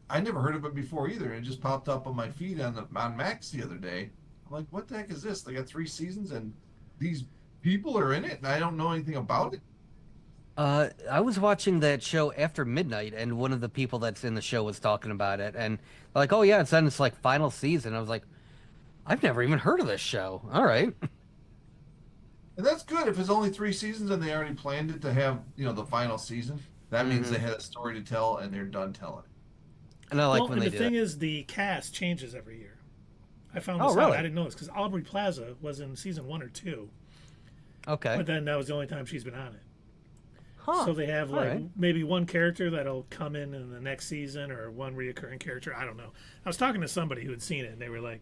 I never heard of it before either. It just popped up on my feed on Max the other day. I'm like, what the heck is this? They got 3 seasons and these people are in it, and I don't know anything about it. I was watching that show After Midnight, and one of the people that's in the show was talking about it, and they're like, "Oh yeah, it's on its like final season." I was like, "I've never even heard of this show." All right. And that's good if it's only 3 seasons and they already planned it to have, the final season. That means they had a story to tell and they're done telling it. And I like Well, when and they the do thing that. is, the cast changes every year. I found Oh, this out. really? I didn't know this because Aubrey Plaza was in season 1 or 2, Okay. but then that was the only time she's been on it. Huh. So they have All like right. maybe one character that'll come in the next season, or one reoccurring character. I don't know. I was talking to somebody who had seen it, and they were like,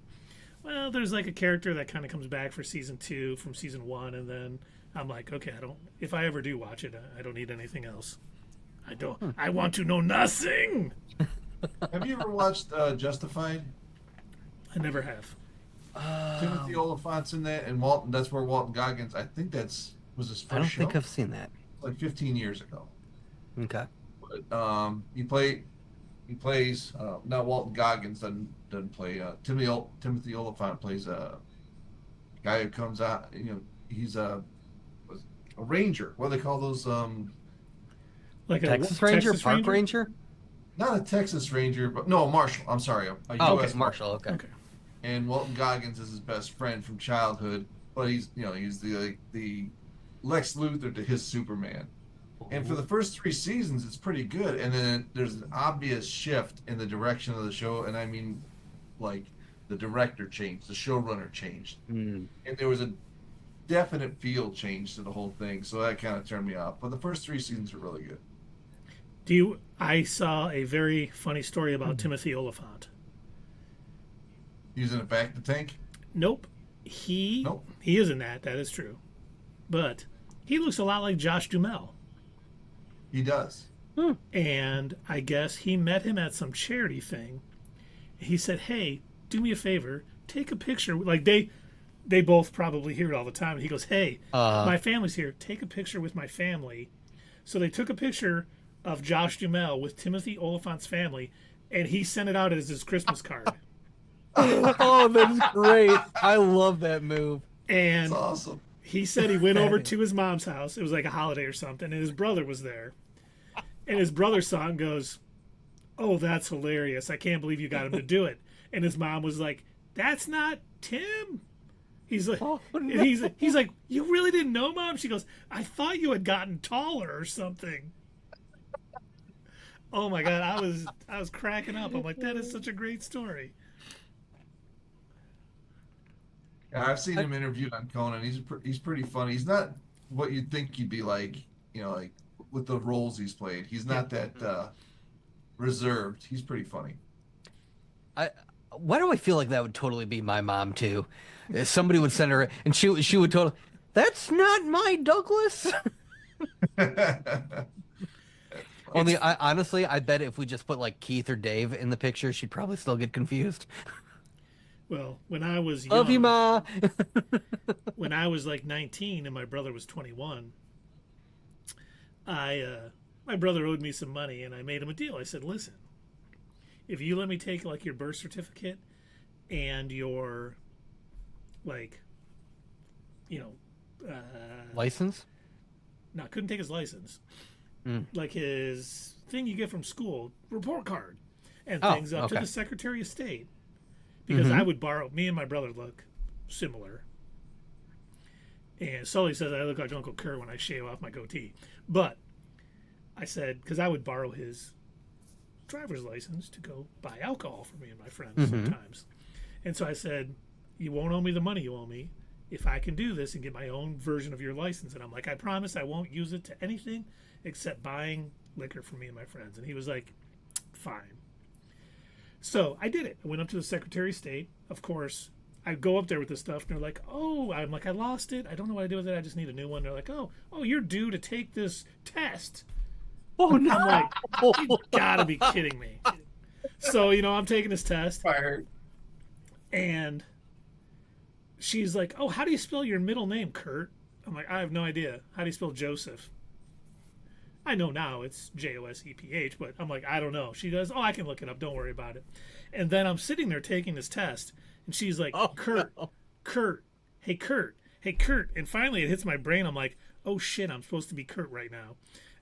"Well, there's like a character that kind of comes back for season 2 from season 1," and then I'm like, "Okay, I don't. If I ever do watch it, I don't need anything else. I don't. I want to know nothing." Have you ever watched Justified? I never have. Timothy Oliphant's in that, and Walton. That's where Walton Goggins. I think was his I don't first show. think I've seen that. Like 15 years ago. Okay. But he plays not Walton Goggins doesn't play Timothy Oliphant plays a guy who comes out, he's a ranger. What do they call those, Like Texas Ranger, Texas Park Ranger? not a Texas Ranger, but no, a marshal. I'm sorry, a Oh, US okay, Marshall. Okay. Okay. And Walton Goggins is his best friend from childhood, but he's the Lex Luthor to his Superman. And for the first 3 seasons, it's pretty good. And then there's an obvious shift in the direction of the show. And I mean, like, the director changed, the showrunner changed. Mm. And there was a definite feel change to the whole thing. So that kind of turned me off. But the first 3 seasons were really good. I saw a very funny story about Timothy Oliphant. Using it back to tank? Nope. Nope. He is in that. That is true. But he looks a lot like Josh Duhamel. He does. And I guess he met him at some charity thing. He said, "Hey, do me a favor, take a picture." Like they both probably hear it all the time. He goes, "Hey, my family's here. Take a picture with my family." So they took a picture of Josh Duhamel with Timothy Oliphant's family, and he sent it out as his Christmas card. Oh, that's great. I love that move. And That's awesome. he said he went over to his mom's house. It was like a holiday or something, and his brother was there. And his brother saw it and goes, "Oh, that's hilarious. I can't believe you got him to do it." And his mom was like, "That's not Tim." He's like, Oh, no. and he's like, "You really didn't know, Mom?" She goes, "I thought you had gotten taller or something." Oh my God, I was cracking up. I'm like, that is such a great story. Yeah, I've seen him interviewed on Conan. He's pretty funny. He's not what you'd think he'd be like, like with the roles he's played. He's Yeah. not that reserved. He's pretty funny. I why do I feel like that would totally be my mom too? Somebody would send her, and she would totally. That's not my Douglas. That's funny. Only, honestly, I bet if we just put like Keith or Dave in the picture, she'd probably still get confused. Well, when I was Love you, young, Ma. when I was like 19 and my brother was 21, my brother owed me some money and I made him a deal. I said, "Listen, if you let me take like your birth certificate and your like, you know, License? no, couldn't take his license, Mm. like his thing you get from school, report card, and Oh, things up to okay. the Secretary of State, because I would borrow. Me and my brother look similar." And Sully says I look like Uncle Kurt when I shave off my goatee. But I said, because I would borrow his driver's license to go buy alcohol for me and my friends sometimes. And so I said, "You won't owe me the money you owe me if I can do this and get my own version of your license." And I'm like, "I promise I won't use it to anything except buying liquor for me and my friends." And he was like, "Fine." So I did it. I went up to the Secretary of State. Of course, I go up there with this stuff, and they're like, "Oh," I'm like, "I lost it. I don't know what I did with it. I just need a new one." They're like, "Oh, you're due to take this test." Oh no! I'm like, "You gotta be kidding me." So, I'm taking this test, Fired. and she's like, "Oh, how do you spell your middle name, Kurt?" I'm like, "I have no idea. How do you spell Joseph?" I know now it's Joseph, but I'm like, "I don't know." She goes, "Oh, I can look it up. Don't worry about it." And then I'm sitting there taking this test, and she's like, "Kurt, Kurt, hey, Kurt, hey, Kurt." And finally it hits my brain. I'm like, "Oh, shit, I'm supposed to be Kurt right now."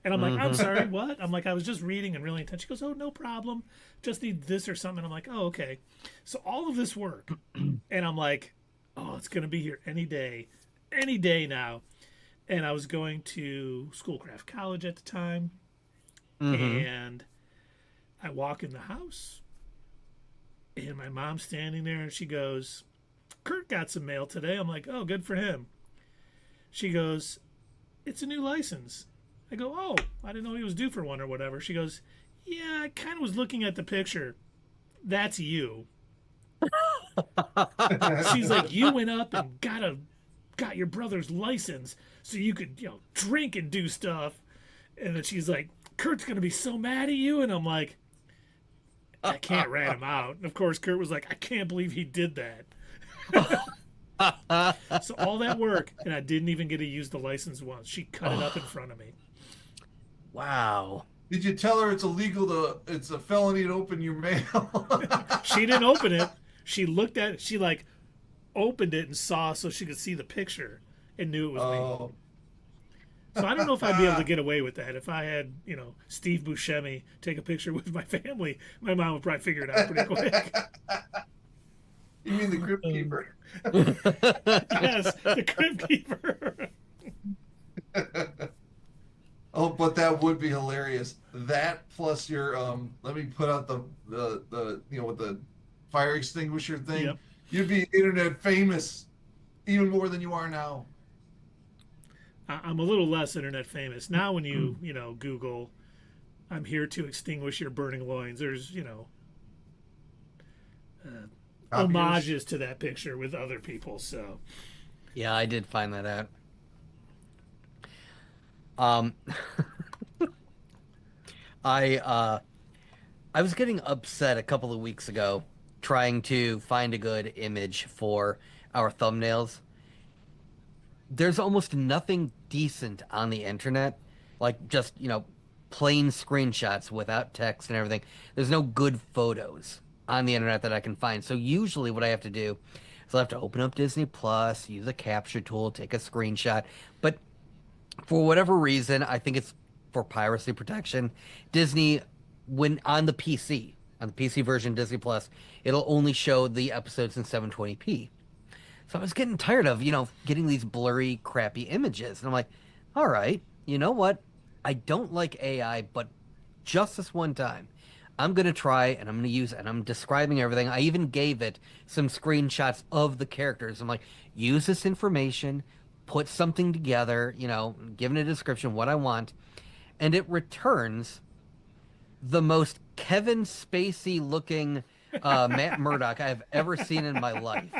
And I'm like, "I'm sorry, what?" I'm like, "I was just reading and really intense." She goes, "Oh, no problem. Just need this or something." And I'm like, "Oh, okay." So all of this work, and I'm like, "Oh, it's going to be here any day now." And I was going to Schoolcraft College at the time, and I walk in the house, and my mom's standing there, and she goes, "Kurt got some mail today." I'm like, "Oh, good for him." She goes, "It's a new license." I go, "Oh, I didn't know he was due for one or whatever." She goes, "Yeah, I kind of was looking at the picture. That's you." She's like, "You went up and got your brother's license so you could, drink and do stuff." And then she's like, "Kurt's gonna be so mad at you." And I'm like, I can't rat him out. And of course, Kurt was like, "I can't believe he did that." So all that work, and I didn't even get to use the license once. She cut it up in front of me. Wow. Did you tell her it's a felony to open your mail? She didn't open it. She looked at it. She like opened it and saw so she could see the picture and knew it was me. Oh, So I don't know if I'd be able to get away with that. If I had, Steve Buscemi take a picture with my family, my mom would probably figure it out pretty quick. you mean the Crypt Keeper? Yes, the Crypt Keeper. Oh, but that would be hilarious. That plus your let me put out the with the fire extinguisher thing. Yep. You'd be internet famous even more than you are now. I'm a little less internet famous now. When you Google, "I'm here to extinguish your burning loins," there's homages to that picture with other people. So Yeah, I did find that out. Um, I was getting upset a couple of weeks ago trying to find a good image for our thumbnails. There's almost nothing decent on the internet, like just, plain screenshots without text and everything. There's no good photos on the internet that I can find. So usually what I have to do is I have to open up Disney Plus, use a capture tool, take a screenshot. But for whatever reason, I think it's for piracy protection, Disney, when on the PC version of Disney Plus, it'll only show the episodes in 720p. So I was getting tired of, getting these blurry, crappy images. And I'm like, all right, you know what? I don't like AI, but just this one time, I'm going to try and I'm going to use it. And I'm describing everything. I even gave it some screenshots of the characters. I'm like, use this information, put something together, given a description, what I want. And it returns the most Kevin Spacey looking Matt Murdock I have ever seen in my life.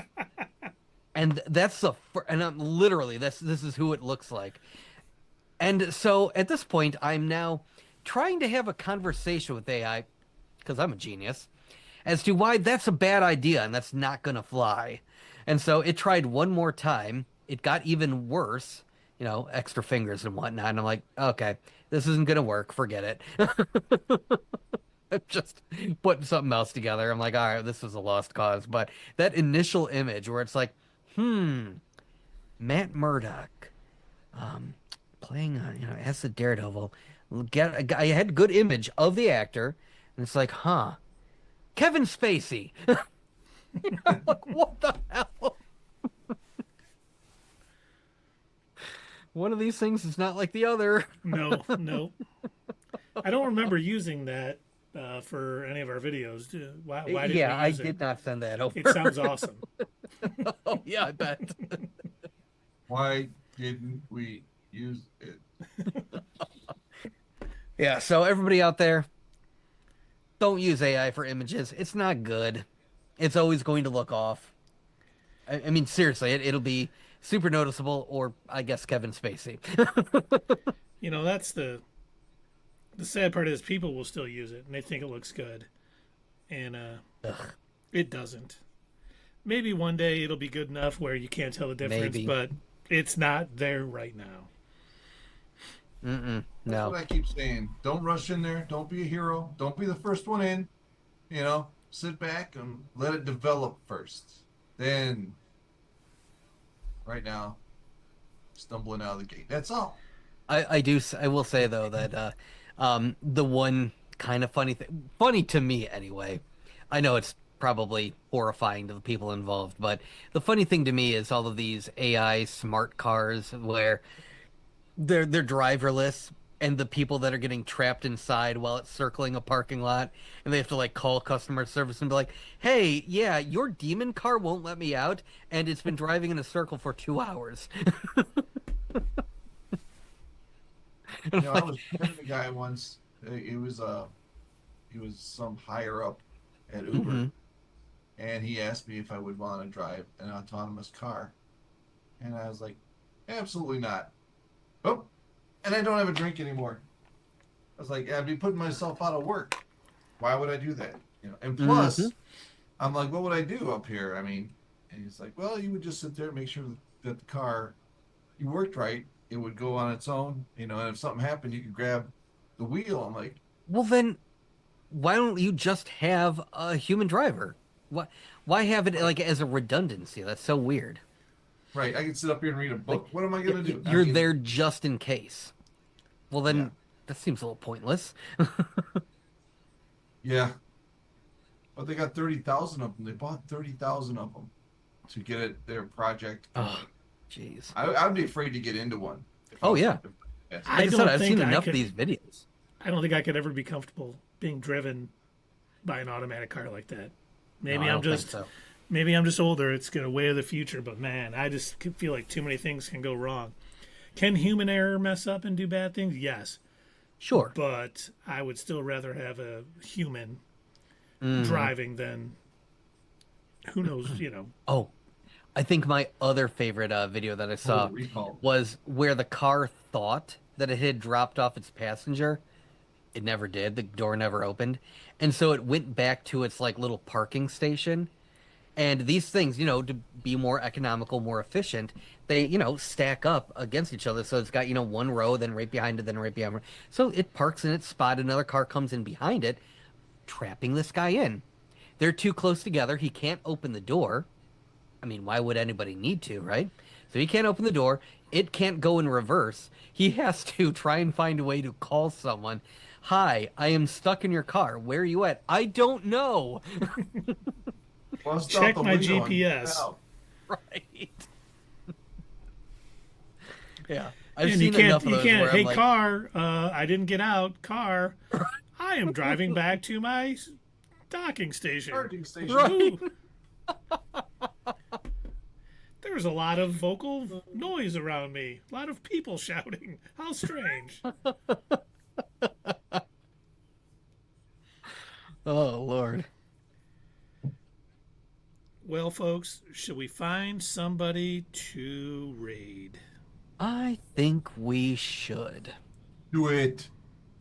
And and I'm literally, this is who it looks like. And so at this point, I'm now trying to have a conversation with AI, because I'm a genius, as to why that's a bad idea and that's not going to fly. And so it tried one more time. It got even worse, extra fingers and whatnot. And I'm like, okay, this isn't going to work. Forget it. I'm just putting something else together. I'm like, all right, this was a lost cause. But that initial image where it's like, Matt Murdock, playing on, as the Daredevil, I had a good image of the actor, and it's like, Kevin Spacey. Like, what the hell? One of these things is not like the other. No. I don't remember using that for any of our videos. Why did we use I it? did not send that over. It sounds awesome. Oh, yeah, I bet. Why didn't we use it? Yeah, so everybody out there, don't use AI for images. It's not good. It's always going to look off. I mean, seriously, it'll be super noticeable, or I guess Kevin Spacey. That's the sad part is people will still use it and they think it looks good, and it doesn't. Maybe one day it'll be good enough where you can't tell the difference, but it's not there right now. No. That's what I keep saying. Don't rush in there. Don't be a hero. Don't be the first one in. Sit back and let it develop first. Then, right now, stumbling out of the gate. That's all. I will say though that the one kind of funny to me anyway, I know it's probably horrifying to the people involved, but the funny thing to me is all of these AI smart cars where they're driverless, and the people that are getting trapped inside while it's circling a parking lot, and they have to like call customer service and be like, hey, yeah, your demon car won't let me out, and it's been driving in a circle for 2 hours. I was talking to a guy once. He was some higher up at Uber, and he asked me if I would want to drive an autonomous car, and I was like, absolutely not. Oh, and I don't have a drink anymore. I was like, I'd be putting myself out of work. Why would I do that? And plus, I'm like, what would I do up here? I mean, and he's like, well, you would just sit there and make sure that the car, you worked right. It would go on its own, and if something happened, you could grab the wheel. I'm like, well, then why don't you just have a human driver? Why have it like as a redundancy? That's so weird. Right, I can sit up here and read a book. What am I going to do? You're there just in case. Well, then that seems a little pointless. Yeah. But they got 30,000 of them. They bought 30,000 of them to get their project going. Oh, jeez. I'd be afraid to get into one. Oh, yeah. Like I said, I've seen enough of these videos. I don't think I could ever be comfortable being driven by an automatic car like that. Maybe I'm just older. It's going to way of the future, but man, I just feel like too many things can go wrong. Can human error mess up and do bad things? Yes. Sure. But I would still rather have a human driving than who knows, Oh, I think my other favorite video that I saw was where the car thought that it had dropped off its passenger. It never did. The door never opened. And so it went back to its like little parking station. And these things, to be more economical, more efficient, they, stack up against each other. So it's got, one row, then right behind it, then right behind it. So it parks in its spot. Another car comes in behind it, trapping this guy in. They're too close together. He can't open the door. I mean, why would anybody need to, right? So he can't open the door. It can't go in reverse. He has to try and find a way to call someone. Hi, I am stuck in your car. Where are you at? I don't know. Check my GPS. Right. Yeah. I've and seen enough of those you can't. where Hey, I'm like, car, I didn't get out. Car, I am driving back to my docking station. Charging station. Right. There's a lot of vocal noise around me. A lot of people shouting. How strange. Oh, Lord. Well, folks, should we find somebody to raid? I think we should. Do it.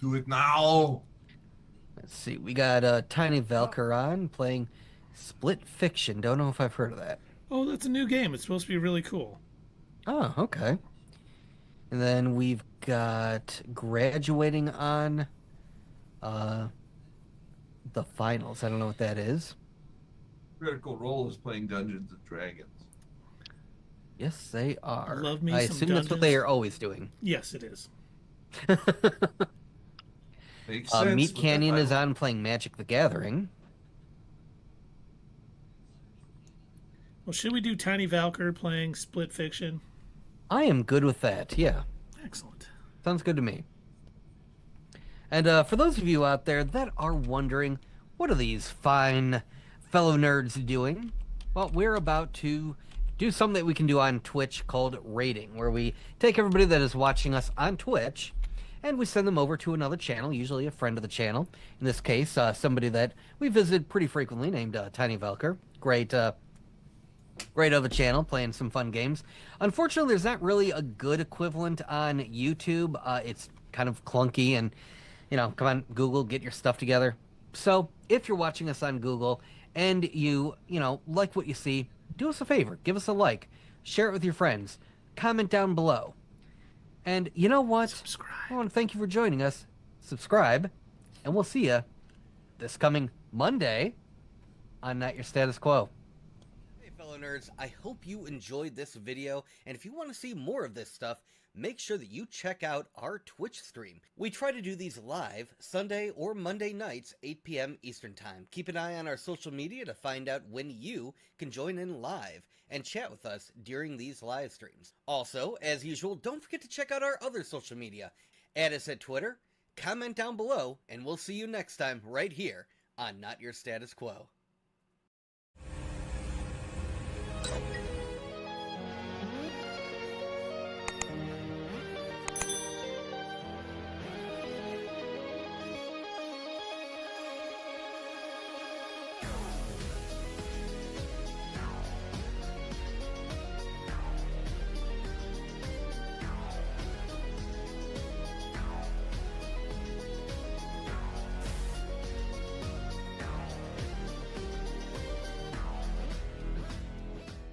Do it now. Let's see. We got Tiny Valkyr on playing Split Fiction. Don't know if I've heard of that. Oh, that's a new game. It's supposed to be really cool. Oh, okay. And then we've got Graduating on the Finals. I don't know what that is. Critical Role is playing Dungeons and Dragons. Yes, they are. Love me I some assume that's what Dungeons. they are always doing. Yes, it is. Makes sense. Meat with that Canyon is title. on playing Magic the Gathering. Well, should we do Tiny Valkyr playing Split Fiction? I am good with that. Yeah, Excellent. sounds good to me. And for those of you out there that are wondering, what are these fine fellow nerds doing? Well, we're about to do something that we can do on Twitch called raiding, where we take everybody that is watching us on Twitch and we send them over to another channel, usually a friend of the channel. In this case, somebody that we visit pretty frequently named Tiny Valkyr. Great of a channel, playing some fun games. Unfortunately, there's not really a good equivalent on YouTube. It's kind of clunky and, come on, Google, get your stuff together. So if you're watching us on Google and you like what you see, do us a favor. Give us a like. Share it with your friends. Comment down below. And you know what? Subscribe. I want to thank you for joining us. Subscribe. And we'll see you this coming Monday on Not Your Status Quo. Hey fellow nerds, I hope you enjoyed this video, and if you want to see more of this stuff, make sure that you check out our Twitch stream. We try to do these live Sunday or Monday nights, 8 p.m. Eastern Time. Keep an eye on our social media to find out when you can join in live and chat with us during these live streams. Also, as usual, don't forget to check out our other social media. Add us at Twitter, comment down below, and we'll see you next time right here on Not Your Status Quo.